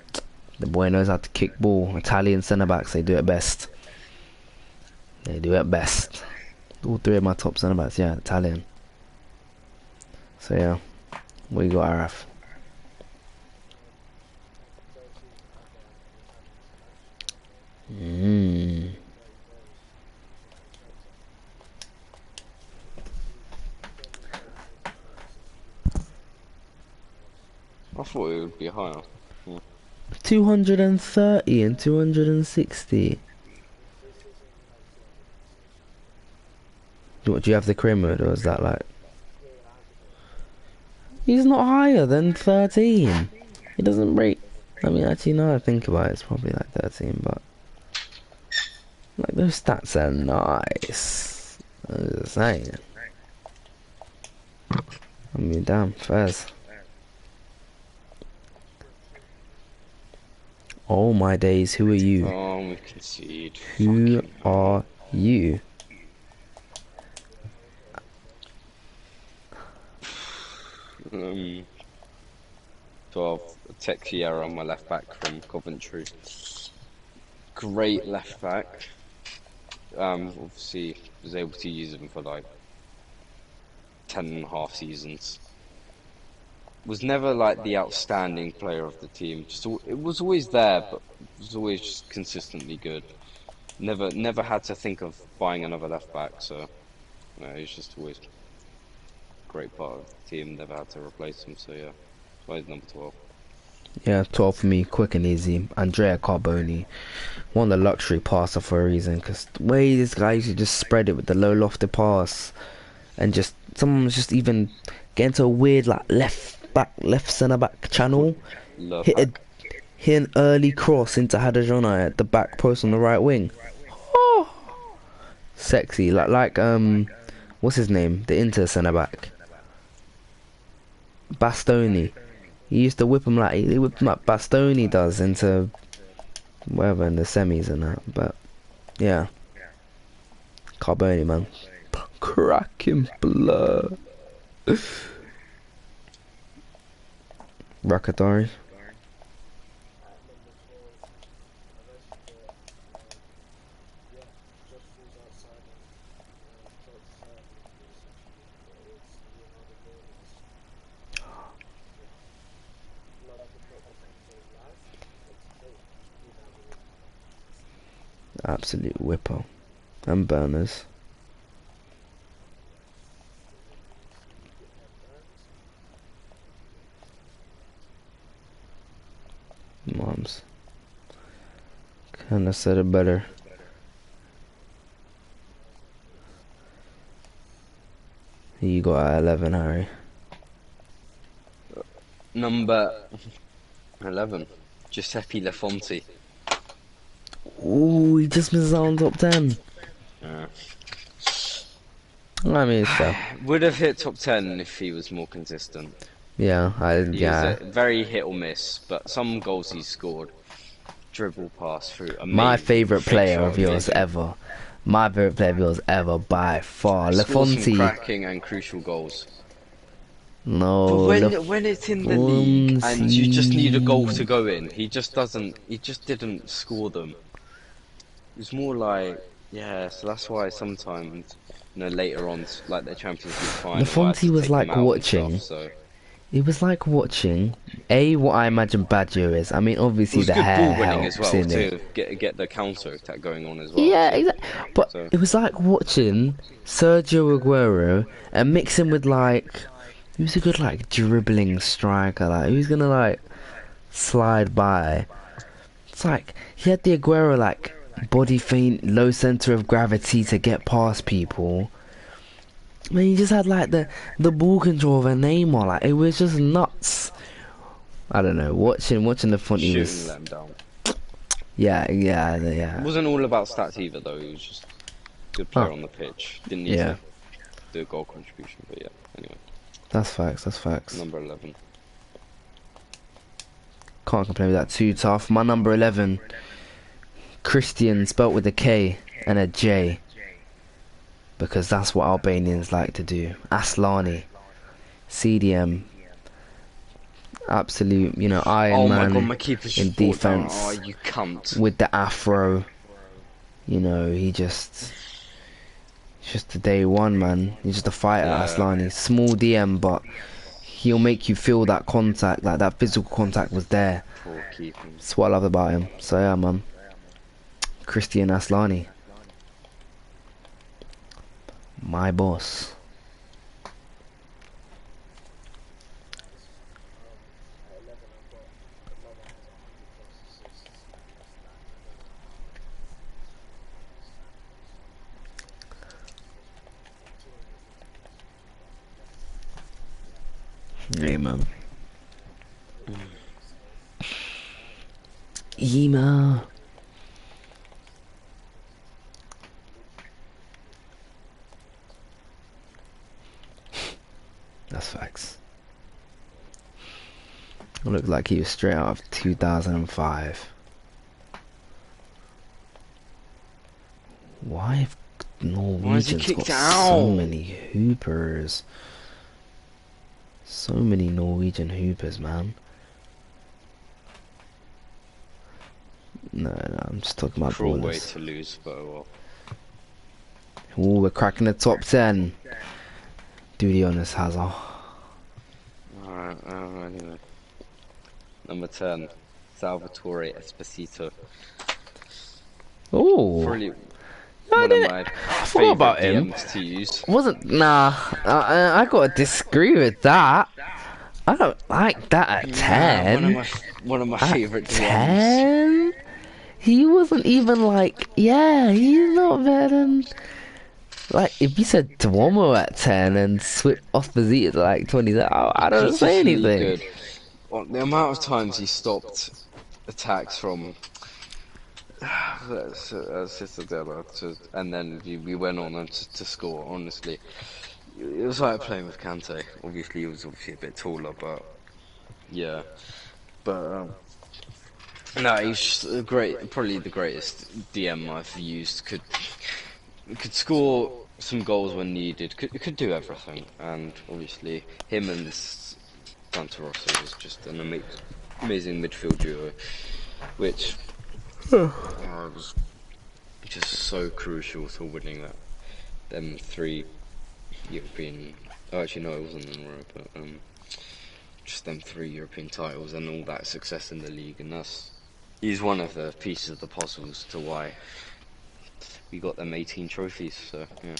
the boy knows how to kick ball. Italian centre backs, they do it best. All three of my top centre backs, yeah, Italian. So yeah, we got Araf. I thought it would be higher. 230 and 260. What, do you have the career mode, or is that like... He's not higher than 13. He doesn't rate... I mean, actually, now I think about it, it's probably like 13, but... Like, those stats are nice. I'm just saying. I mean, damn, Fez. Oh my days, who are you? Oh, we concede. Who Fucking hell. are you? Um, 12. Texiera on my left back from Coventry. Great left back. Obviously was able to use him for like 10.5 seasons. Was never like the outstanding player of the team. It was always there, but was always just consistently good. Never had to think of buying another left back. So he's just always a great part of the team. Never had to replace him. So yeah, that's why he's number 12. Yeah, 12 for me, quick and easy. Andrea Carboni, won the luxury passer for a reason, because the way this guy used to just spread it with the low lofted pass, and just someone was just even get into a weird like left centre back channel, Love hit a back. hit an early cross into Hadajona at the back post on the right wing. Oh, sexy, what's his name? The Inter centre back, Bastoni. He used to whip him like he whipped him like Bastoni does into whatever in the semis and that. But yeah, Carboni, man, cracking blood. Rakatari. Absolute whipper. And burners. Moms. Kinda said it better. You got at 11, Harry. Number 11. Giuseppe Lafonti. Ooh, he just missed out on top 10. Uh, I mean, it's fair. would have hit top 10 if he was more consistent. Yeah, He was yeah. a very hit or miss, but some goals he scored, dribble pass through, My amazing. favourite Fake player shot, of yours amazing. ever. My favourite player of yours ever by far. Scores some Lafonti. cracking and crucial goals. No, But when it's in the league and you just need a goal to Lafonsi. go in, he just doesn't. He just didn't score them. It's more like, yeah. So that's why sometimes, later on, like the Champions League final, I had Lafonsi to was take him like out and stuff. watching. So It was like watching what I imagine Baggio is. I mean, it obviously was the good hair ball winning as helps well in it. to get the counter attack going on as well. Yeah, So, exactly. But so it was like watching Sergio Aguero and mixing with who's a good like dribbling striker, like who's gonna like slide by. It's like he had the Aguero like body feint, low center of gravity to get past people. I mean, he just had like the ball control of a Neymar. Like it was just nuts. I don't know. Watching the front, he shooting was let him down. yeah. It wasn't all about stats either, though. He was just a good Oh, player on the pitch. Didn't need yeah. to do a goal contribution, but yeah. Anyway, That's facts. That's facts. number 11. Can't complain with that. Too tough. My number 11, Christian, spelt with a K and a J, because that's what Albanians like to do. Aslani, CDM, absolute, Iron Oh my god, Man my keeper's in just brought down. Oh, defense you cunt. with the afro. He just. It's just the day one, man. He's just a fighter, Yeah, Aslani. Small DM, but he'll make you feel that contact, like that physical contact was there. poor keeping. That's what I love about him. So yeah, man. Christian Aslani. My boss. Hey, man. Ema. That's facts. Looked like he was straight out of 2005. Why have Why is he Norwegians got kicked so out? many hoopers? So many Norwegian hoopers, man. No, I'm just talking about Cruel way ballers. to lose, but well. Oh, we're cracking the top 10. Duty on this Hazard. Alright, anyway. Number 10, Salvatore Esposito. Oh, Probably I one of didn't. my I forgot favourite about him. DMs to use. Wasn't I gotta disagree with that. I don't like that at Nah, 10. one of my At favourite DMs. 10? He wasn't even like, yeah, he's not better than. Like, if you said Duomo at 10 and Swift Esposito at like 20, I don't say Consistently anything. good. Well, the amount of times he stopped attacks from Citadella and then we went on and to score, honestly. It was like playing with Kante. Obviously, he was obviously a bit taller, but yeah. But no, he's just a great, probably the greatest DM I've used. Could score some goals when needed. Could do everything, and obviously him and Santarossa was just an amazing midfield duo, which was just so crucial to winning them 3 European. Oh, actually, no, it wasn't in a row, but just them 3 European titles and all that success in the league, and he's one of the pieces of the puzzles to why we got them 18 trophies. So yeah,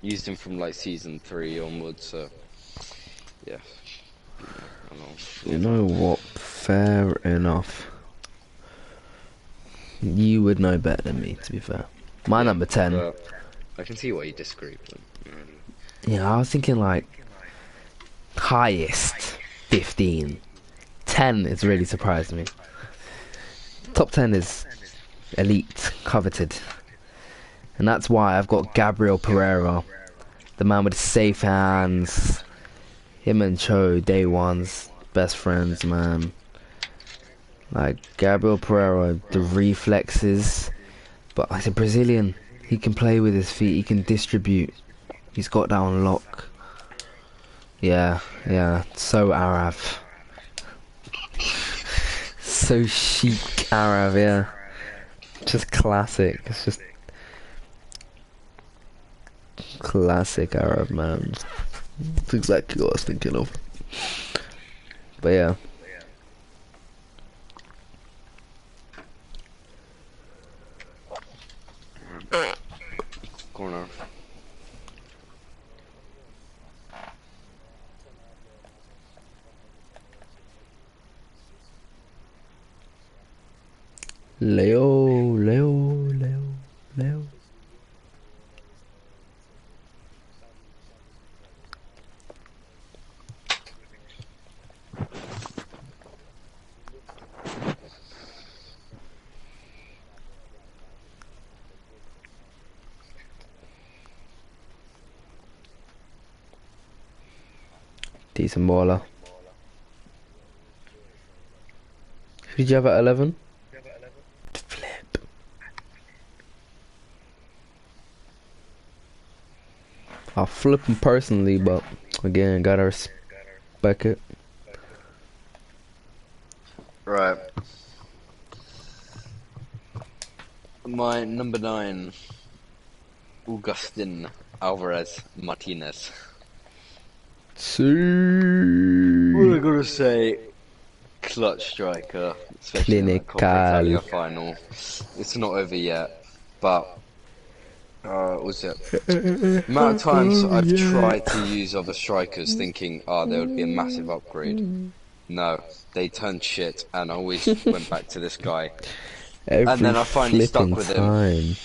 used him from like season 3 onwards. So yeah, You know what? Fair enough. You would know better than me, to be fair. My number 10. But I can see why you disagree with them. Yeah, I was thinking like highest 15. 10 is really surprised me. Top 10 is elite, coveted. And that's why I've got Gabriel Pereira, the man with safe hands. Him and Cho, day ones, best friends, man. Like Gabriel Pereira, the reflexes, but like a Brazilian, he can play with his feet, he can distribute. He's got that on lock. Yeah, so Arab. So chic Arab, yeah. Just classic. It's just classic Arab, man. That's exactly what I was thinking of. But yeah. Corner. Leo. Decent baller. Who did you have at 11? Flip. I'll flip him personally, but again, gotta respect it. Right. My number 9, Augustin Alvarez Martinez. What I gotta say, clutch striker, especially in the Coppa Italia final. It's not over yet, but was it? The amount of times I've tried to use other strikers thinking, there would be a massive upgrade. No, they turned shit, and I always went back to this guy. And then I finally stuck with him.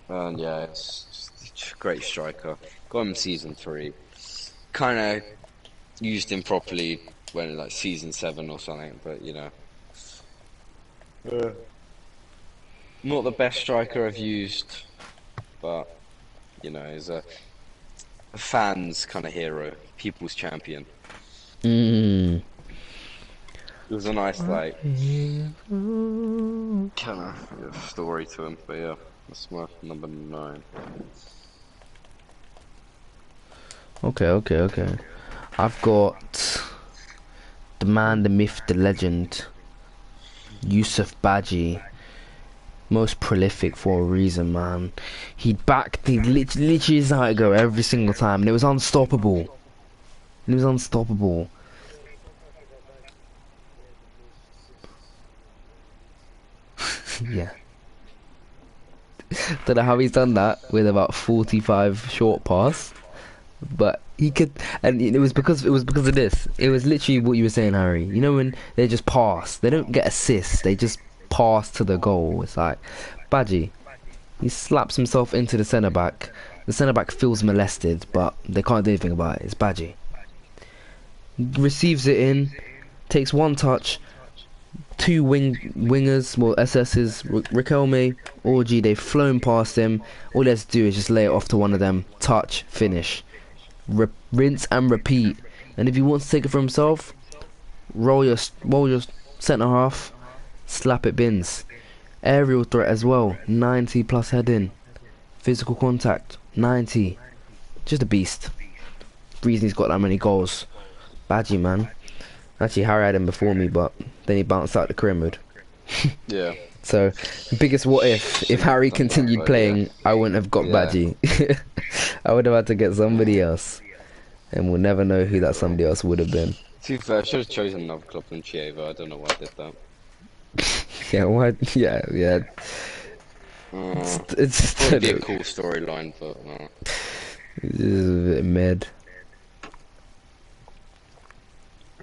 And yeah, it's just a great striker. Got him season 3. Kind of used him properly when like season 7 or something, but you know. Not the best striker I've used, but you know, he's a fan's kind of hero, people's champion. It was a nice like kind of story to him, but yeah, that's my number 9. Okay. I've got the man, the myth, the legend, Yusuf Badji. Most prolific for a reason, man. He literally is how it go every single time, and it was unstoppable. It was unstoppable. Yeah. Don't know how he's done that with about 45 short pass, but he could, and it was because of this. It was literally what you were saying, Harry. You know when they just pass, they don't get assists, they just pass to the goal. It's like Badji. He slaps himself into the centre back. The centre back feels molested, but they can't do anything about it. It's Badji. Receives it in, takes one touch. Two wingers, well SS's, Riquelme, Orji, they've flown past him. All he has to do is just lay it off to one of them, touch, finish. Rinse and repeat. And if he wants to take it for himself, roll your centre half, slap it bins. Aerial threat as well, 90 plus heading. Physical contact, 90. Just a beast. Reason he's got that many goals. Badgie, man. Actually, Harry had him before me, but then he bounced out the career mode. Yeah. So, biggest what if Harry continued playing, yeah. I wouldn't have got Badgie. I would have had to get somebody else. And we'll never know who that somebody else would have been. To be fair, I should have chosen another club than Chievo. I don't know why I did that. Yeah, why? Yeah. It's probably a cool storyline, but it's a bit mid.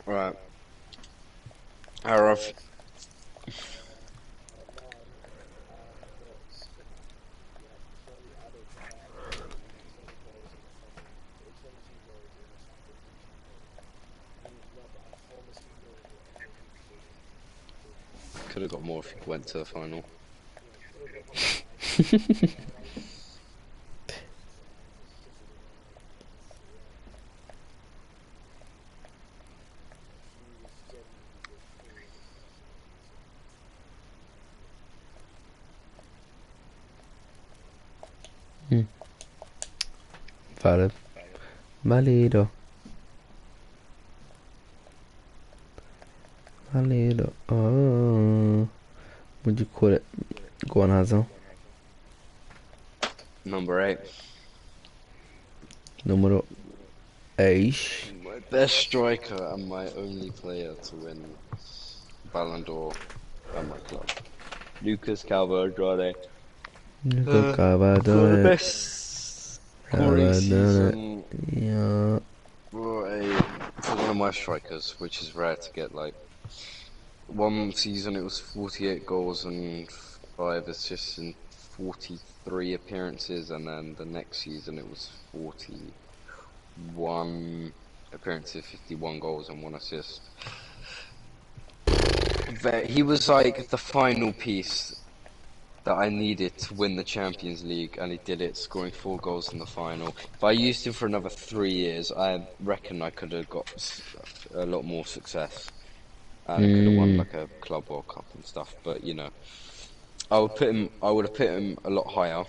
Right. Arav. Could have got more if you went to the final. Valid. Valido. Oh, what'd you call it? Go on, Hazel. Number 8. Numero 8. My best striker and my only player to win Ballon d'Or at my club. Lucas Calvo-Andrade. Lucas Calvo-Andrade. The best scoring season. Yeah. For one of my strikers, which is rare to get. Like one season, it was 48 goals and 5 assists in 43 appearances, and then the next season it was 41 appearances, 51 goals and 1 assist. He was like the final piece that I needed to win the Champions League, and he did it, scoring 4 goals in the final. If I used him for another 3 years, I reckon I could have got a lot more success. And I could have won like a Club World Cup and stuff, but you know, I would have put him a lot higher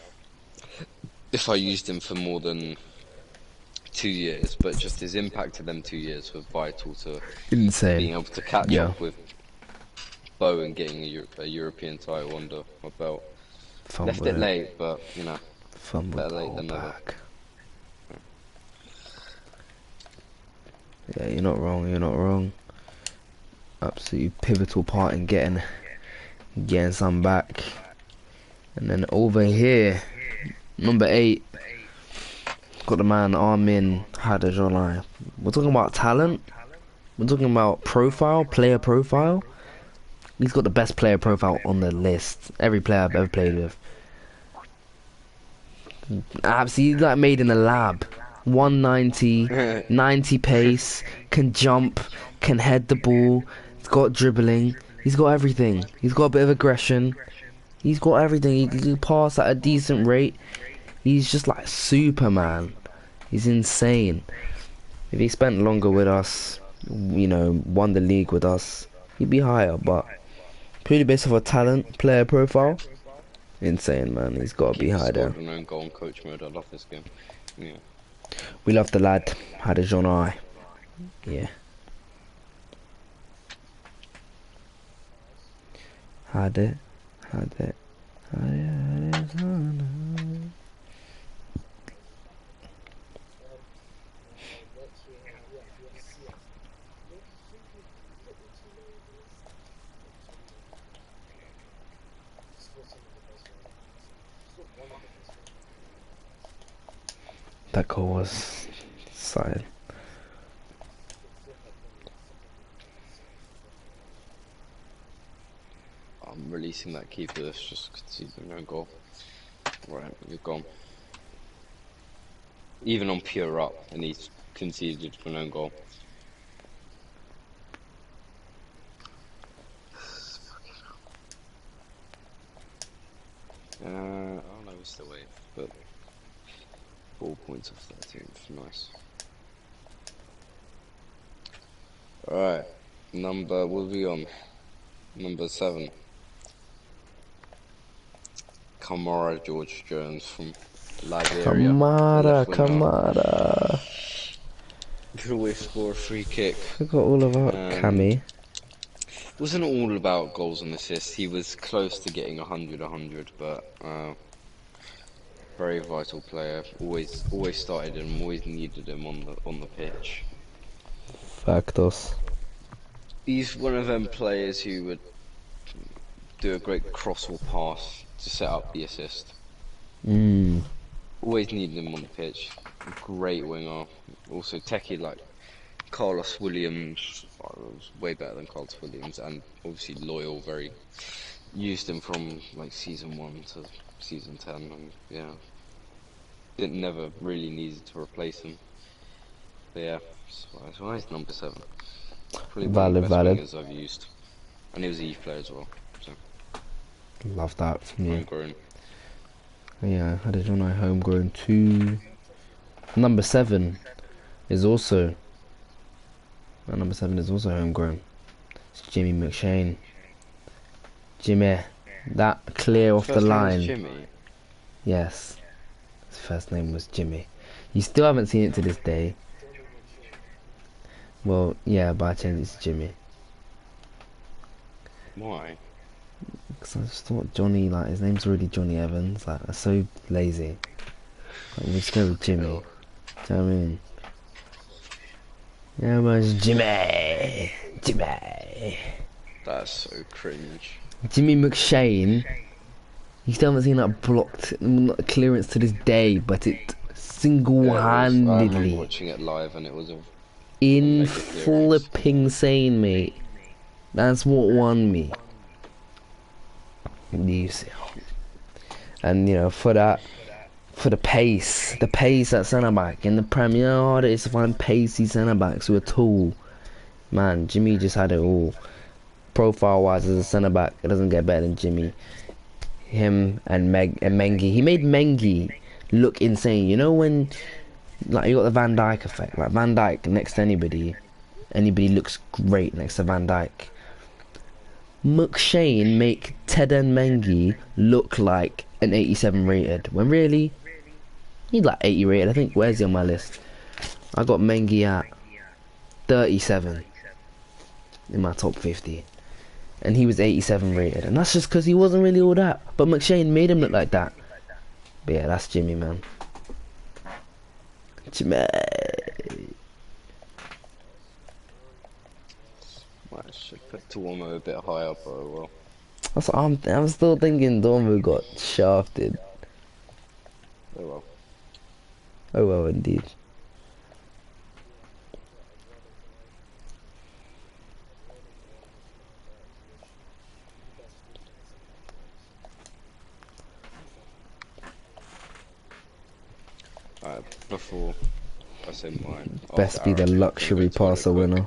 if I used him for more than 2 years. But just his impact of them 2 years was vital to being able to catch up with Bo and getting a European title under my belt. Left it late, but you know, better late than never. Yeah, you're not wrong. Absolutely pivotal part in getting some back. And then over here, number 8, got the man Armin Hadajolai. We're talking about talent. We're talking about player profile. He's got the best player profile on the list. Every player I've ever played with. Absolutely, he's like made in a lab. 190, 90 pace, can jump, can head the ball. He's got dribbling. He's got everything. He's got a bit of aggression. He's got everything. He can pass at a decent rate. He's just like Superman. He's insane. If he spent longer with us, you know, won the league with us, he'd be higher. But Purely based off a talent, player profile. Insane, man. He's got to be Keeper high there. scored an own goal in coach mode. I love this game. Yeah. We love the lad. Had a John Eye. Yeah. Had it. Had it. Had it. That goal was silent. I'm releasing that keeper that's just conceded an own goal. Right, you're gone. Even on pure up, and he's conceded an own goal. Oh no, we still wait, but 4 points off 13th, nice. Alright, what are we on? Number 7. Kamara George Jones from Liberia. Kamara. Could always score a free kick. Forgot all about Cammy. Wasn't all about goals and assists. He was close to getting 100, but very vital player. Always started him. Always needed him on the pitch. Factos. He's one of them players who would do a great cross or pass to set up the assist. Always needed him on the pitch. Great winger. Also techie like Carlos Williams. Was way better than Carlos Williams, and obviously loyal. Very used him from like season 1 to season 10, and yeah, never really needed to replace him. But yeah, that's why he's number 7. Probably one of the best wingers I've used, and he was a youth player as well. So love that from you. Homegrown. Yeah, I did know homegrown too. Number 7 is also. Number 7 is also homegrown. It's Jimmy McShane. Jimmy, that clear off the line. Jimmy. Yes, his first name was Jimmy. You still haven't seen it to this day. Well, yeah, but I changed it to Jimmy. Why? Because I just thought Johnny, like, his name's already Johnny Evans. Like, that's so lazy. Like, we just go with Jimmy. Do you know what I mean? Yeah, man, it's Jimmy. Jimmy. That's so cringe. Jimmy McShane. You still haven't seen that blocked clearance to this day, but it single-handedly. I remember watching it live, and it was a flipping sane, mate. That's what won me. You see, and you know, for the pace at centre back in the Premier, hard it is to find pacey centre backs who are tall. Man, Jimmy just had it all. Profile wise as a centre back, it doesn't get better than Jimmy. Him and Mengi. He made Mengi look insane. You know when, like, you got the Van Dijk effect. Like Van Dijk next to anybody looks great next to Van Dijk. McShane make Teden Mengi look like an 87 rated, when really he's like 80 rated. I think, where's he on my list? I got Mengi at 37 in my top 50, and he was 87 rated, and that's just because he wasn't really all that, but McShane made him look like that. But yeah, that's Jimmy, man. Jimmy. I should put Tuomo a bit higher, but well. That's what I'm still thinking Dormo got shafted. Oh well. Oh well, indeed. Before I say mine, Best be the luxury passer winner.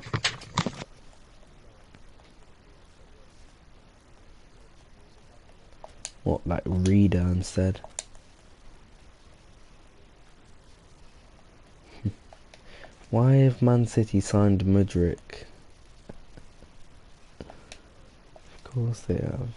What, like Reader instead? Why have Man City signed Mudryk? course they have.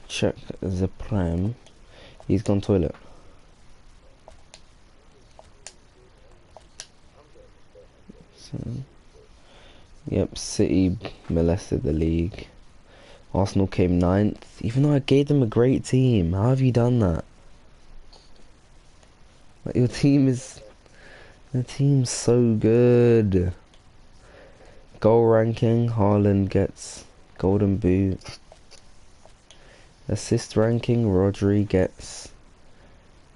Check the Prem. He's gone toilet. So, yep, City molested the league. Arsenal came 9th, even though I gave them a great team. How have you done that? Like, your team's so good. Goal ranking, Haaland gets Golden Boot. Assist ranking, Rodri gets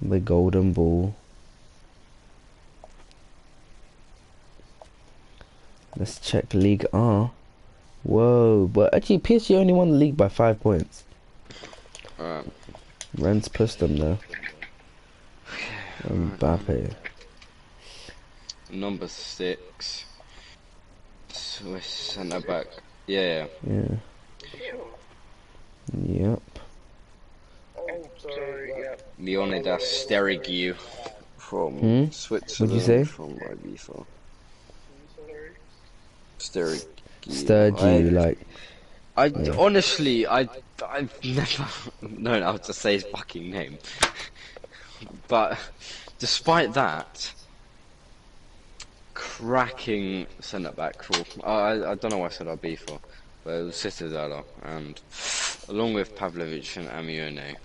the Golden Ball. Let's check League R. Whoa, but actually PSG only won the league by 5 points. Rennes pushed them though. Mbappe. Number 6. Swiss centre back. Yeah. Yeah. Yep. Leonidas Sterigiu from Switzerland. What'd you say? From Ibiza. Sterigiu. Sturgeon, like. Honestly, I've never known how to say his fucking name. But despite that, cracking centre back for I don't know why I said Ibiza, but it was Citadella, and along with Pavlovic and Amione,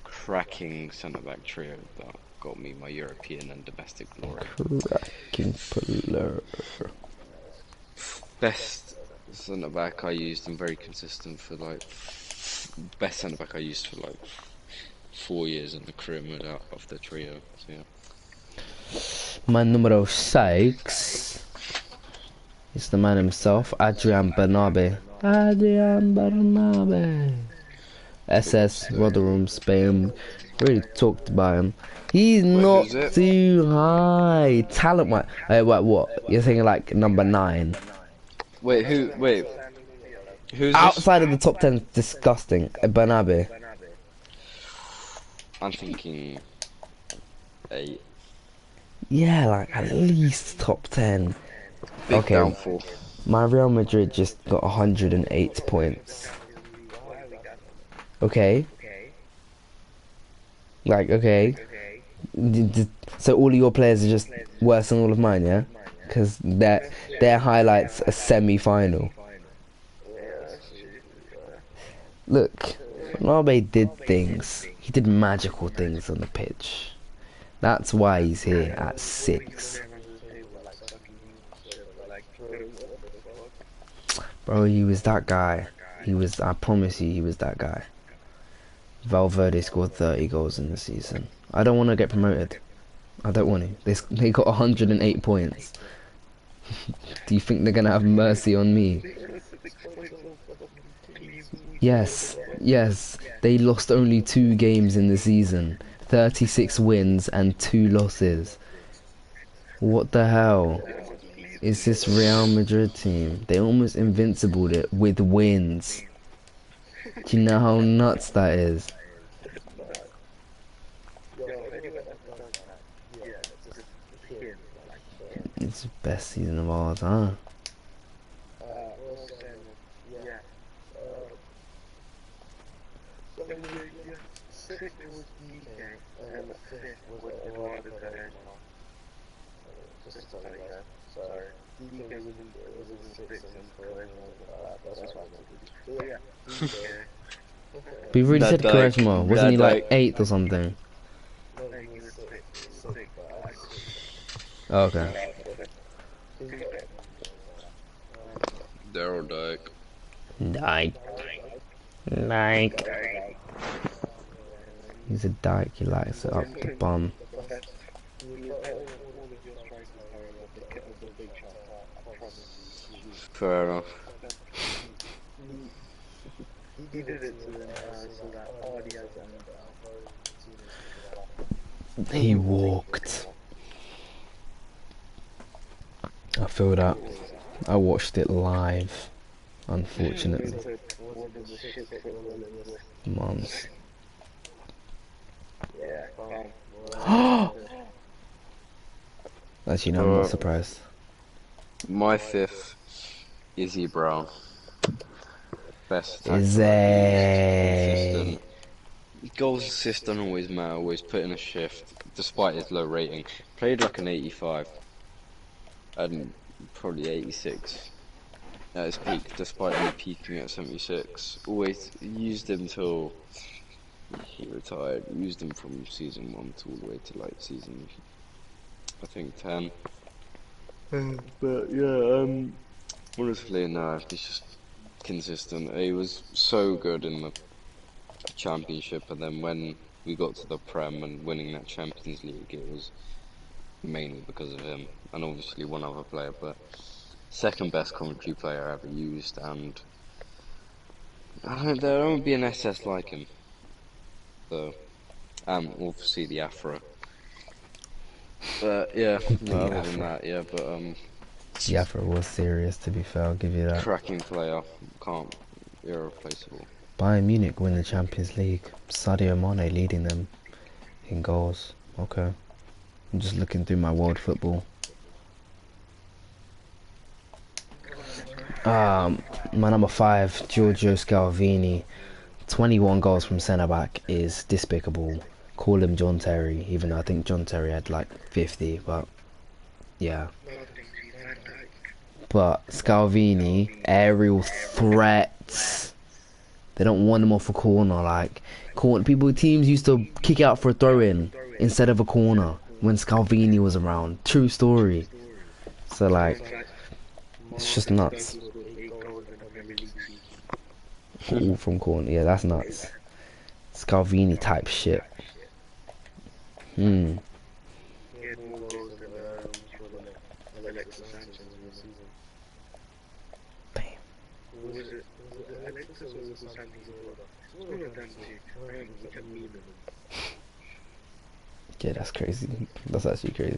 cracking centre back trio that got me my European and domestic glory. Cracking puller. Best centre back I used, and very consistent for like best centre back I used for like 4 years in the career of the trio. So yeah. My numero 6 is the man himself, Adrian Bernabe. Adrian Bernabe. SS Rotherham, Spain. Really talked about him. He's not too high. Talent wise. What? You're thinking like number 9. Wait, who's outside of the top 10? Disgusting. Bernabe. I'm thinking 8. Yeah, like at least top 10. Big okay. downfall. My Real Madrid just got 108 points. Okay. Like, okay. So all of your players are just worse than all of mine, yeah? Because their highlights a semi-final. Look, Ronaldo did things. He did magical things on the pitch. That's why he's here at 6. Bro, he was that guy. I promise you, he was that guy. Valverde scored 30 goals in the season. I don't want to get promoted. I don't want to. They got 108 points. Do you think they're going to have mercy on me? Yes. They lost only 2 games in the season. 36 wins and 2 losses. What the hell is this Real Madrid team? They almost invincibled it with wins. Do you know how nuts that is? It's the best season of all time. We really said Quaresma, wasn't he like 8th or something? Oh, okay. Daryl Dyke. Dyke. He's a dyke, he likes it up the bum. Fair enough. He walked. I feel that. I watched it live, unfortunately. Moms. Actually, no, I'm not surprised. My fifth, Izzy Brown. Best attacker Is consistent. Goals assist don't always matter, always put in a shift, despite his low rating. Played like an 85, and probably 86 at his peak, despite only peaking at 76. Always used him till he retired. Used him from season 1 to all the way to like season, I think, 10. But yeah, honestly, no, he's just consistent. He was so good in the Championship, and then when we got to the Prem and winning that Champions League, it was mainly because of him, and obviously one other player, but second best commentary player I ever used, and there won't be an SS like him. So, obviously the Afro. But yeah, no, other than that, yeah, but The effort was serious, to be fair, I'll give you that. cracking player, irreplaceable. Bayern Munich win the Champions League. Sadio Mane leading them in goals. Okay. I'm just looking through my world football. My number 5, Giorgio Scalvini. 21 goals from centre back is despicable. Call him John Terry, even though I think John Terry had like 50, but yeah. But Scalvini, aerial threats. They don't want him off a corner. Like, teams used to kick out for a throw-in instead of a corner when Scalvini was around. True story. So like, it's just nuts. All from corner, yeah, that's nuts. Scalvini type shit. Hmm. Yeah, that's crazy. That's actually crazy.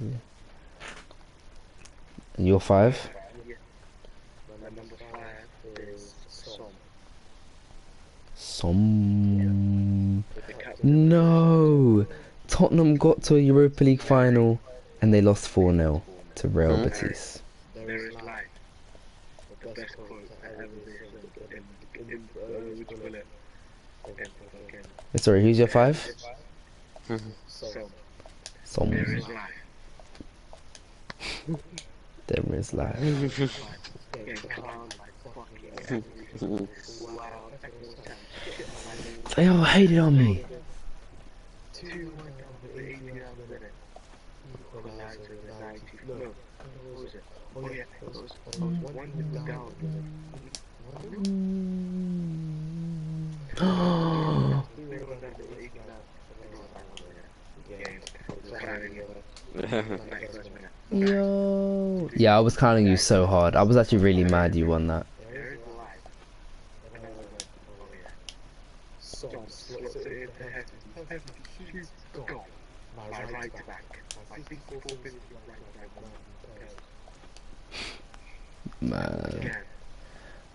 And your 5? Som. No! Tottenham got to a Europa League final and they lost 4-0 to Real Betis. Sorry, who's your 5? Som. There is life. They all hated on me. Yo. Yeah, I was counting you so hard. I was actually really mad you won that.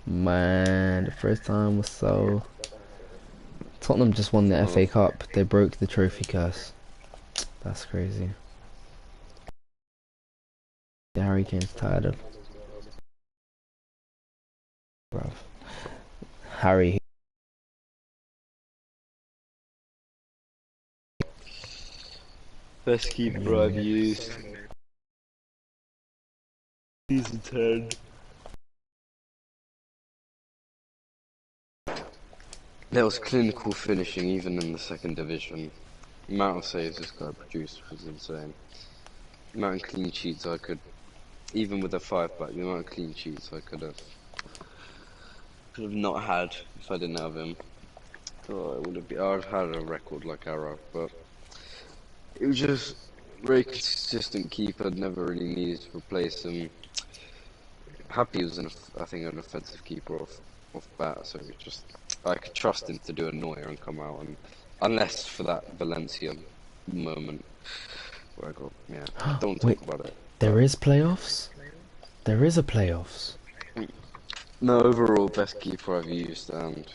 Man, the first time was so... Tottenham just won the FA Cup. They broke the trophy curse. That's crazy. Harry Kane's tired of... Bruv. Harry... Best keeper I've used. Season 10. There was clinical finishing even in the second division. The amount of saves this guy produced was insane. The amount of clean sheets I could, even with a 5-back, the amount of clean sheets I could have not had if I didn't have him. Oh, it would have been, I'd have had a record like Arrow, but it was just very consistent keeper. Never really needed to replace him. Happy was I think an offensive keeper off bat, so it just I could trust him to do a Neuer and come out, and unless for that Valencia moment where I go, yeah, don't talk about it. There is playoffs? There is a playoffs? No, overall, best keeper I've used and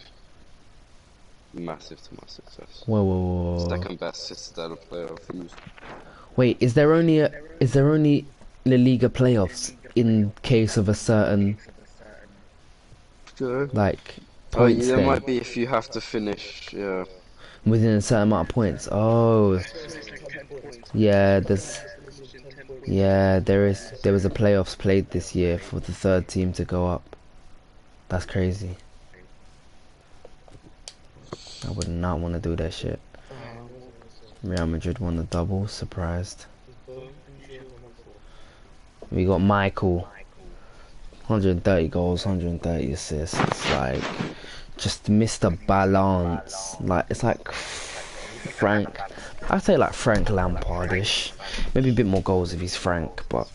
massive to my success. Whoa, whoa, whoa, whoa. Second best Citadel player I've used. Wait, is there only La Liga playoffs in case of a certain Sure. like Oh, yeah, points there thing might be if you have to finish. Yeah. within a certain amount of points? Oh, yeah, there was a playoffs played this year for the third team to go up. That's crazy. I would not want to do that shit. Real Madrid won the double, surprised. We got Michael, 130 goals, 130 assists. It's like just Mr. Balance. Like it's like Frank. I'd say like Frank Lampard-ish. Maybe a bit more goals if he's Frank, but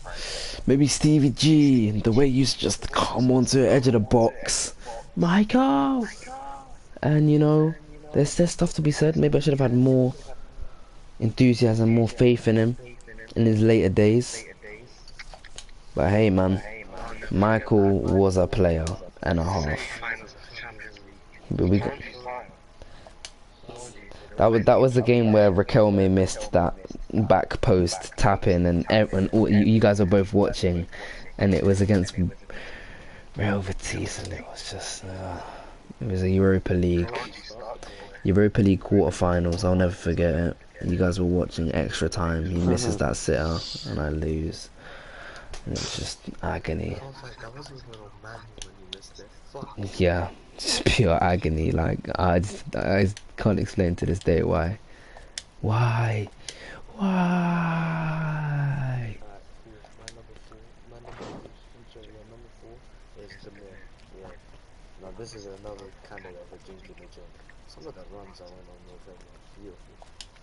maybe Stevie G. The way he used to just come onto the edge of the box, Michael. And you know, there's stuff to be said. Maybe I should have had more enthusiasm, more faith in him in his later days. But hey, man, Michael was a player and a half. But we got, that was the game where Raquelme missed that back post tap in, and you guys were both watching, and it was against Real Betis, and it was just it was a Europa League quarterfinals. I'll never forget it. You guys were watching extra time. He misses that sitter, and I lose. And it was just agony. Yeah, just pure agony. Like I can't explain to this day why. Why? Now this is another candidate of a drink in the gym. Some of the runs I went on were very beautiful.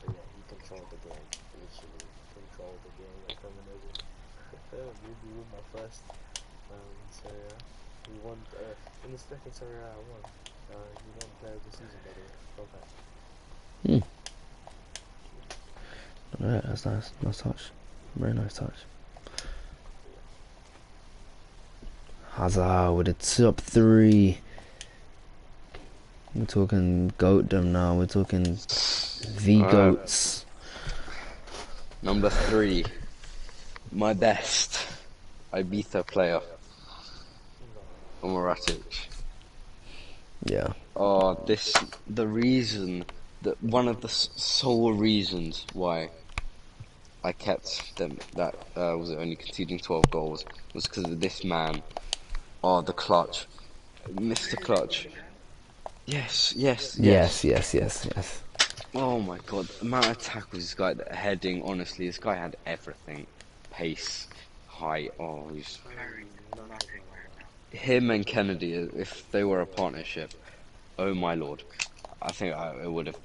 But yeah, he controlled the game. Literally controlled the game like Feminism. We won my first. So yeah, we won in the second Serie A. I won. We won player of the season by the way. Alright, that's nice. Nice touch. Very nice touch. Hazard with a top 3. We're talking goatdom now. We're talking the goats. Number 3, my best Ibiza player, Moratic. Yeah. Oh, one of the sole reasons why I kept them, that was only conceding 12 goals, was because of this man. Oh, the clutch. Mr. Clutch. Yes. Oh my god, the amount of tackles this guy, the heading, honestly, this guy had everything. Pace, height, him and Kennedy, if they were a partnership, oh my lord, I think I would have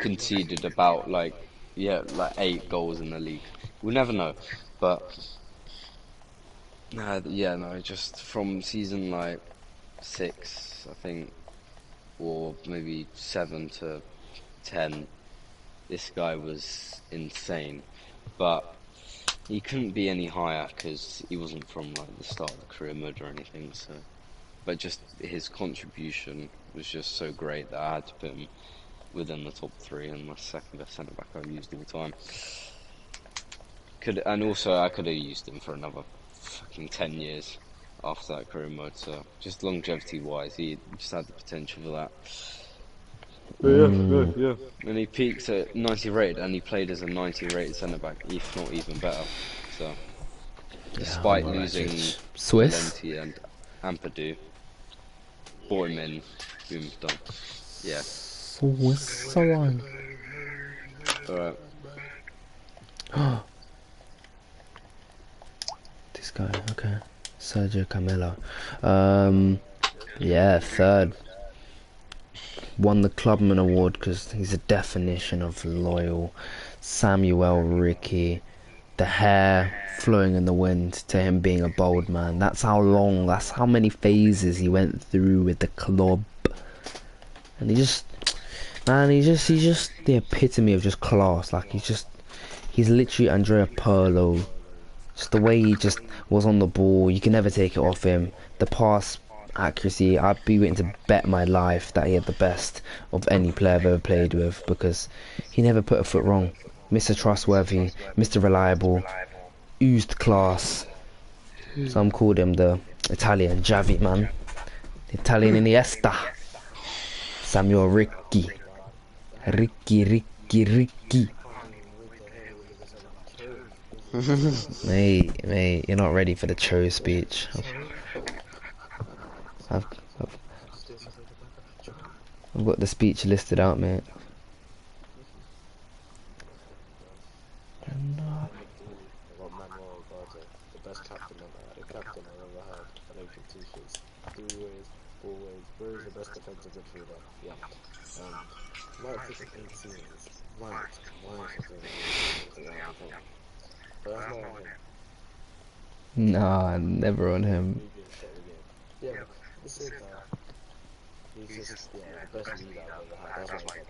conceded about like 8 goals in the league. We'll never know, but just from season like 6, I think, or maybe 7 to 10, this guy was insane, but he couldn't be any higher because he wasn't from like the start of the career mode or anything. So, but just his contribution was just so great that I had to put him within the top 3 and my second best centre back I've used all the time. I could have used him for another fucking 10 years after that career mode. So just longevity wise, he just had the potential for that. Yeah. And he peaked at 90 rated, and he played as a 90 rated centre back, if not even better. So, despite losing Swiss Valenti and Ampadu, brought him in, boom, done. Yeah. Switzerland. Alright. This guy, okay. Sergio Camelo. Yeah, 3rd. Won the Clubman Award because he's a definition of loyal. Samuel Ricky, the hair flowing in the wind to him being a bold man. That's how many phases he went through with the club. And he's just the epitome of just class. Like he's literally Andrea Pirlo. Just the way he just was on the ball, you can never take it off him. The pass accuracy. I'd be willing to bet my life that he had the best of any player I've ever played with, because he never put a foot wrong. Mr. Trustworthy, Mr. Reliable, oozed class. Some called him the Italian Javi, man. Italian Iniesta. Samuel Ricky. Ricky. Mate, you're not ready for the Cho speech. I've got the speech listed out, mate. About Manuel Ugarte, the best captain I've ever had. I know t-shirts. 3 ways, 4 ways. Where is the best defensive midfielder? Yeah. Might push it 18. Might but that's not on him. Nah, never on him. Yeah, at the same time, he's just the best leader I've ever had. That's why he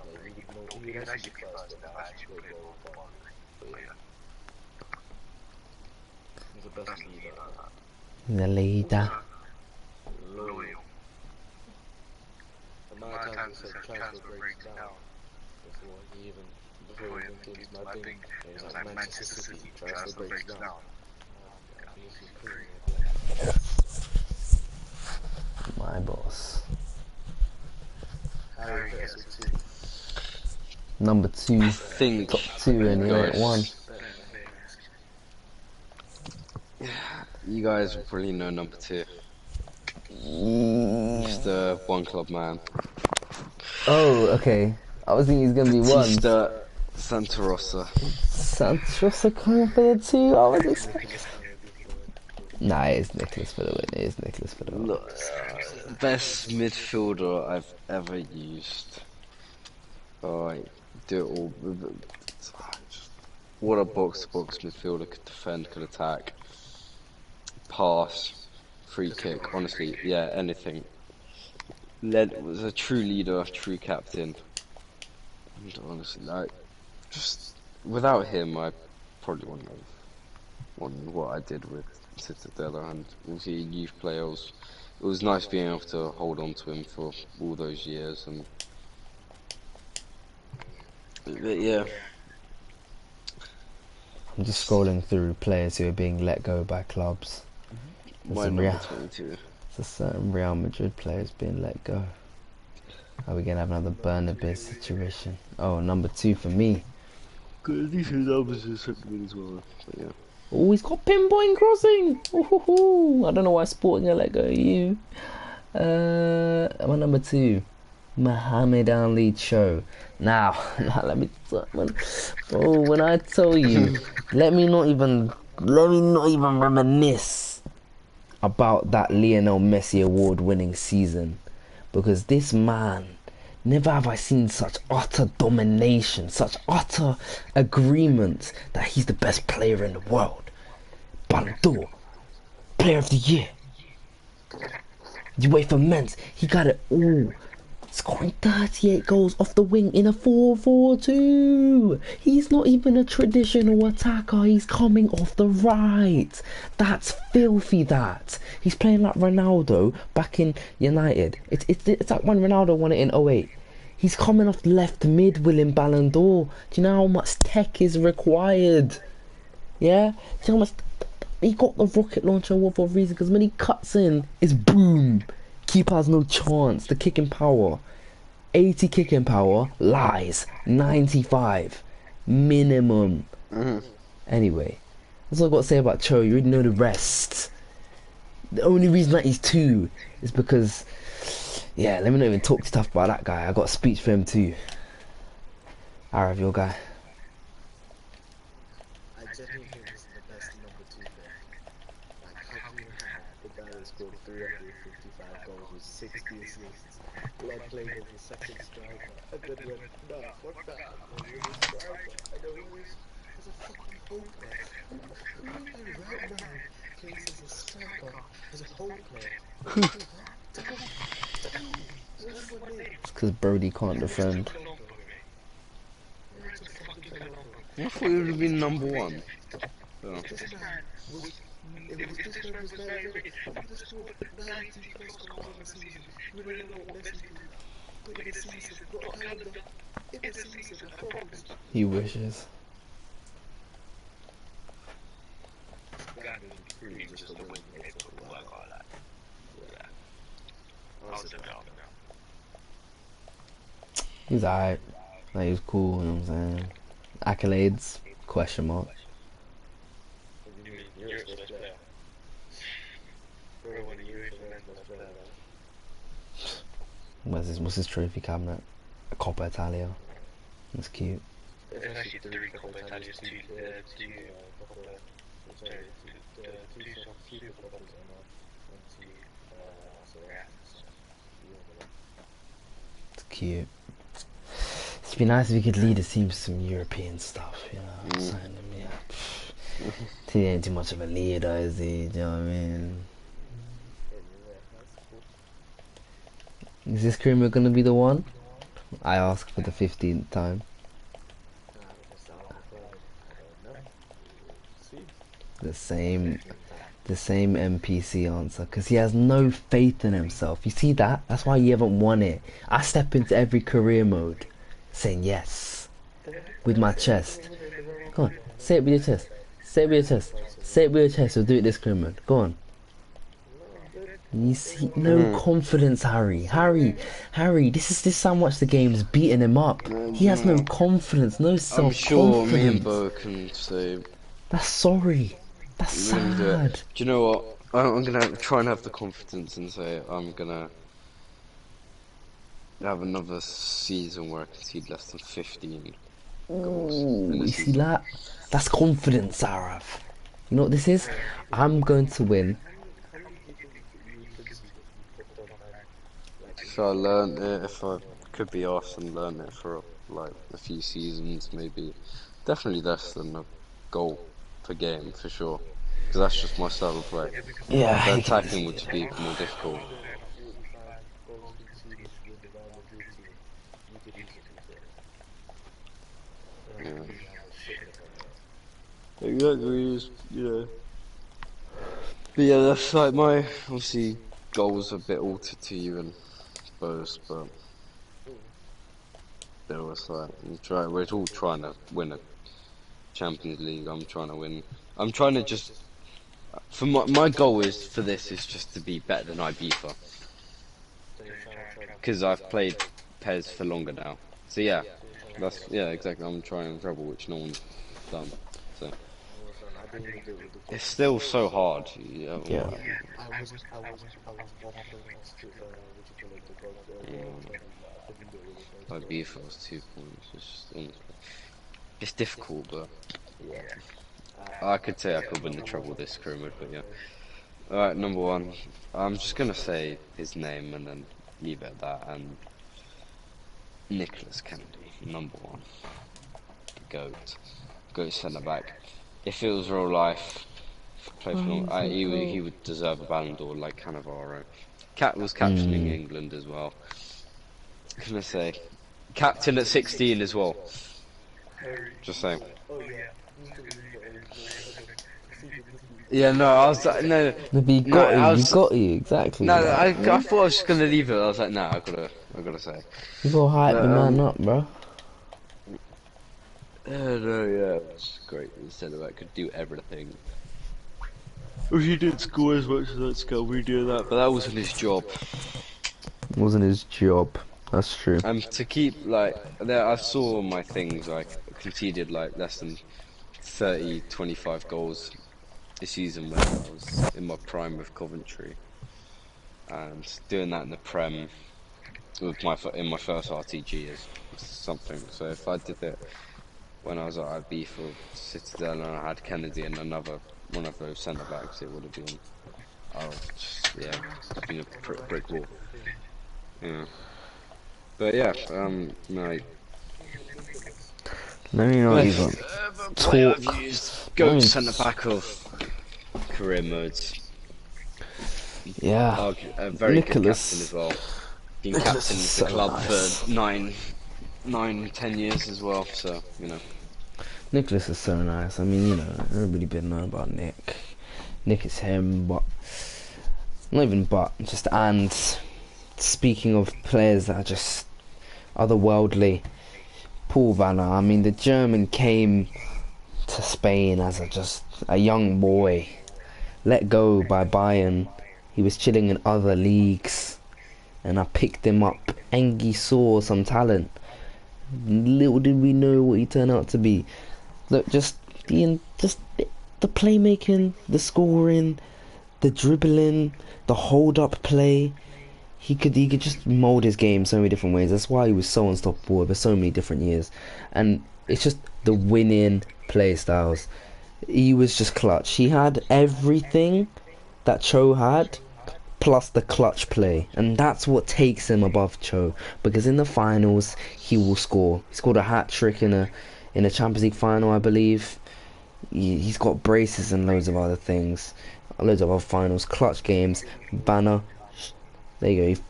would actually be first in that actually great goal. But yeah. He's the best leader. The leader. Loyal. The amount of times he said transfer breaks down before he even came to my thing. It was like Manchester City, transfer breaks down. My boss. Number 2. I think Top 2 and he ain't one. you guys will probably know number 2. He's the one club man. Oh, okay. I was thinking he's gonna be 1. Batista Santarossa. Santos coming for the 2. I was expecting. Nah, it is Nicholas for the win. Look, best midfielder I've ever used. Alright, do it all. What a box-to-box midfielder, could defend, could attack, pass, free kick, honestly, yeah, anything. Was a true leader, true captain. And honestly, like, just without him, I probably wouldn't have won what I did with Citadel, and obviously a youth player. It was nice being able to hold on to him for all those years, and but yeah. I'm just scrolling through players who are being let go by clubs. My number 22. There's a certain Real Madrid players being let go. Are we gonna have another Bernabeu situation? Oh, number 2 for me. Good, these numbers are something as well. But yeah. Oh, he's got pinpoint crossing. Ooh, I don't know why Sporting are let go of you. My number 2, Mohamed Ali Cho. Now let me talk, man. Oh, when I tell you, let me not even reminisce about that Lionel Messi award-winning season, because this man, never have I seen such utter domination, such utter agreement that he's the best player in the world. Ballon d'Or, Player of the Year, UEFA Men's, he got it all. Scoring 38 goals off the wing in a 4-4-2. He's not even a traditional attacker. He's coming off the right. That's filthy, that. He's playing like Ronaldo back in United. It's like when Ronaldo won it in 08. He's coming off left mid, winning Ballon d'Or. Do you know how much tech is required? Yeah? Do you know how much... He got the rocket launcher for a reason, because when he cuts in, it's boom. Keeper has no chance. The kicking power, 80 kicking power, lies, 95 minimum. Anyway, that's all I've got to say about Cho. You already know the rest. The only reason that he's 2 is because, yeah, let me not even talk too tough about that guy. I got a speech for him too. Arav, your guy. I genuinely think this is the best number 2 player. Like, how can you have the guy who scored 355 goals with 60 assists, like playing as a second striker, and then went, no, fuck that, I'm going to be a striker, and then he was as a fucking hopper. Who right now plays as a striker, as a home player? It's because Brody can't defend. I thought he would have been number 1. Oh. This man was If this man was that great, he would have scored 90 plus goals in the season. You would have done what Messi did. But in a season, not a calendar. In a season, I promise. He wishes. That is really just a win for football. I got that. Yeah. I was about now. He's alright. Like, he's cool, you know what I'm saying? Accolades? Question mark. What do you mean? You're a best player. Bro, when you're a best player, What's his trophy cabinet? A Coppa Italia. That's cute. It's actually 3 Coppa Italias, 2 Coppa, sorry, 2 Super Coppas and 2 Serie A. It's cute. It'd be nice if he could lead his team to some European stuff, you know. Sign him, yeah. He ain't too much of a leader, is he? Do you know what I mean? Is this Creamer gonna be the one? I asked for the 15th time. The same NPC answer, because he has no faith in himself. You see that? That's why you haven't won it. I step into every career mode saying yes with my chest. Go on, say it with your chest. Say it with your chest. Say it with your chest. We'll do it this career mode. Go on. You see, no confidence, Harry. Harry. This is how much the game's beating him up. He has no confidence, no I'm self-confidence. sure me and Bo can say. That's sorry. That's we're gonna do it. sad. Do you know what? I'm gonna try and have the confidence and say I'm gonna have another season where I concede less than 15 goals. in You a see season. that? That's confidence, Arav. You know what this is? I'm going to win. If I learned it, if I could be asked and learn it for like a few seasons, maybe definitely less than a goal per game for sure. Because that's just my style of play. Yeah, The he can attacking would be more difficult. Yeah. Exactly, yeah. But yeah, that's like my obviously goals are a bit altered to you and Bo's, but there was like we're all trying to win a Champions League. I'm trying to win. I'm trying to just for my goal is for this is just to be better than Ibiza because I've played PES for longer now. So yeah, that's exactly. I'm trying to treble, which no one's done. So it's still so hard. Yeah. Yeah. I was Ibiza was 2 points. It's just honestly, it's difficult, but yeah. I could say I could win the treble this career mode, but yeah. Alright, number 1. I'm just gonna say his name and then leave it at that. And Nicholas Kennedy, number 1. Goat centre back. If it was real life, play for long, he would deserve a Ballon d'Or like Cannavaro. Cat was captaining England as well. What can I say? Captain at 16 as well. Just saying. Oh yeah. Yeah, no, I was like, no. Maybe you got you, exactly. No, I thought I was just gonna leave it. I was like, no, I gotta say. You gotta hype the man up, bro. No, yeah, it's great. Centre back could do everything. Well, he didn't score as much as that skill we do that, but that wasn't his job. Wasn't his job. That's true. To keep like there, I saw my things like conceded like less than 30, 25 goals this season when I was in my prime with Coventry, and doing that in the Prem with in my first RTG is something. So if I did it when I was at IB for Citadel and I had Kennedy and another one of those centre backs, it would have been it's been a brick wall. Yeah. But yeah, no. Let me not even talk. Go centre back of career modes. Yeah. A very Nicholas. good captain as well. Been captain of the club for 9-10 years as well. So you know. Nicholas is so nice. I mean, you know, everybody been knowing about Nick. Nick, it's him, but not even but, just and speaking of players that are just otherworldly, Paul Vanna. I mean, the German came to Spain as just a young boy, let go by Bayern. He was chilling in other leagues, and I picked him up. And he saw some talent. Little did we know what he turned out to be. Look, just the playmaking, the scoring, the dribbling, the hold-up play. He could just mould his game so many different ways. That's why he was so unstoppable over so many different years. And it's just the winning play styles. He was just clutch. He had everything that Cho had, plus the clutch play. And that's what takes him above Cho. Because in the finals, he will score. He scored a hat-trick in a Champions League final, I believe. He's got braces and loads of other things. Loads of other finals. Clutch games. Banner. There you go,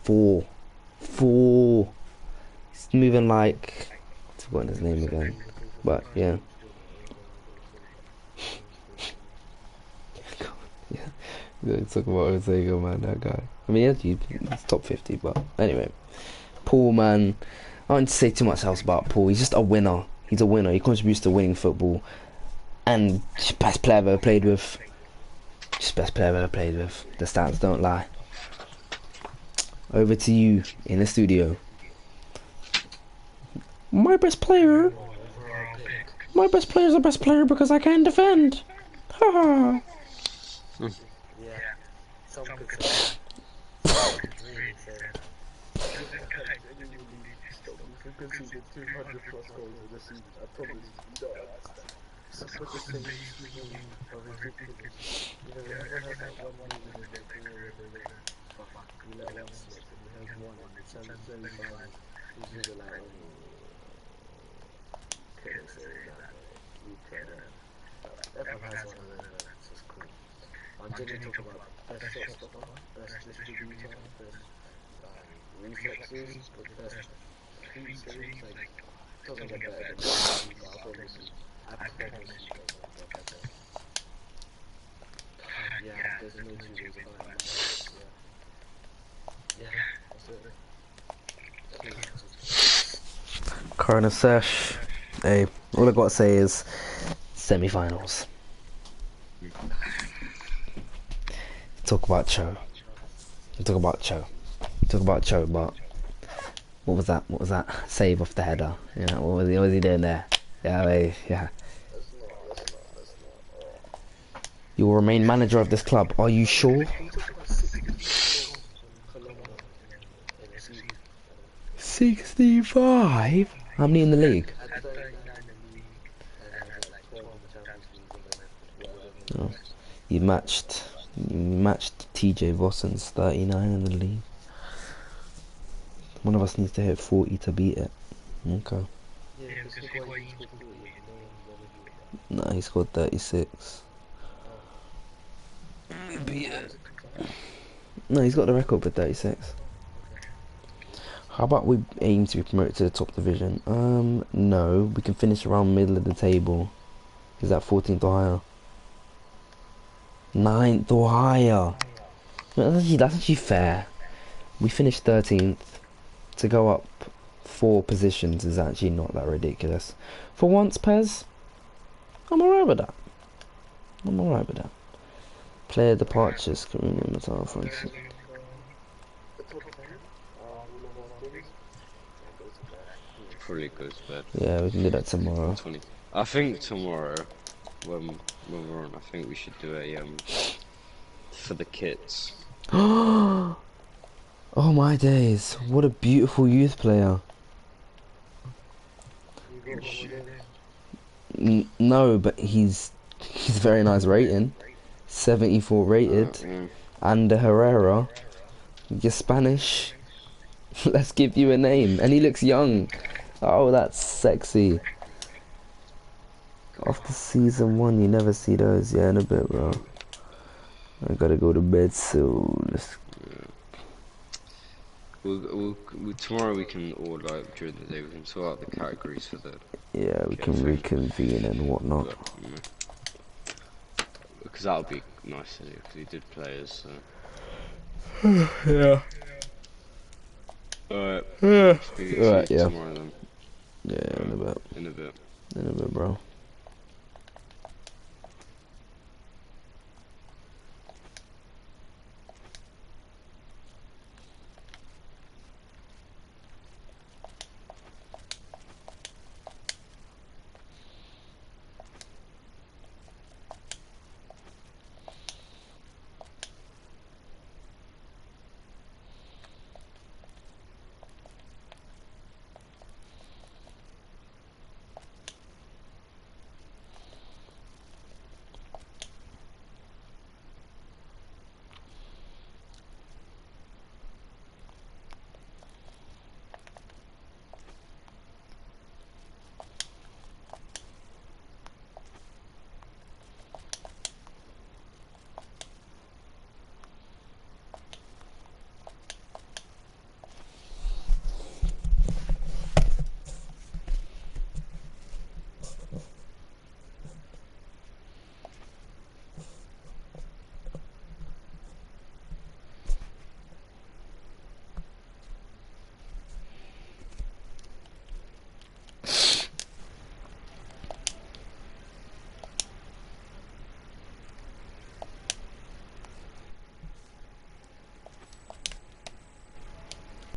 four. He's moving like, I've forgotten his name again, but yeah. Yeah, we gotta talk about Ozego, man, that guy. I mean, he's top 50, but anyway. Paul, man, I don't want to say too much else about Paul. He's just a winner. He's a winner. He contributes to winning football, and just best player I've ever played with. Just best player I've ever played with. The stats don't lie. Over to you in the studio. My best player is the best player because I can defend. Ha Yeah. Some could say. You conceded 200 plus goals in the season. I promise you don't understand. Some could say are ridiculous. You know, we never had that one movie in their career where they you let one slip and you have one in the Champions League final. You just like, couldn't say that. You couldn't. Everyone has one of them, it's just cool. I'm going to talk about best shot stopper, best distributor, best reflexes, but best feet series, like, doesn't get better than that, but I promise you, it doesn't get better. Yeah, there's no two ways about it. Yeah, that's it. Corona Sesh. Hey, all I gotta say is semi-finals. Talk about Cho. Talk about Cho, but what was that? Save off the header. You know, what was he doing there? Yeah. You will remain manager of this club. Are you sure? 65? How many in the league? Oh, you matched TJ Vossen's 39 in the league. One of us needs to hit 40 to beat it. Okay. Nah, he scored 36. Beat it. No, he's got the record for 36. How about we aim to be promoted to the top division? No, we can finish around middle of the table. Is that 14th or higher? 9th or higher. That's actually fair. We finished 13th. To go up 4 positions is actually not that ridiculous. For once, Pez, I'm alright with that. Player departures, Karina Matar, for instance. Probably goes to bed. Yeah, we can do that tomorrow. I think tomorrow, when we're on, I think we should do a for the kits. Oh my days! What a beautiful youth player. No, but he's very nice rating. 74 rated. Ander Herrera. You're Spanish. Let's give you a name. And he looks young. Oh, that's sexy. After season 1, you never see those. Yeah, in a bit, bro. I gotta go to bed soon. Tomorrow we can, or like during the day, we can sort out the categories for the. Yeah, we can reconvene and whatnot. Because that'll be nicely because he did play us. So. Yeah. Alright, Yeah. speak to you Alright, yeah. tomorrow then. Yeah, in a bit. In a bit. In a bit, bro.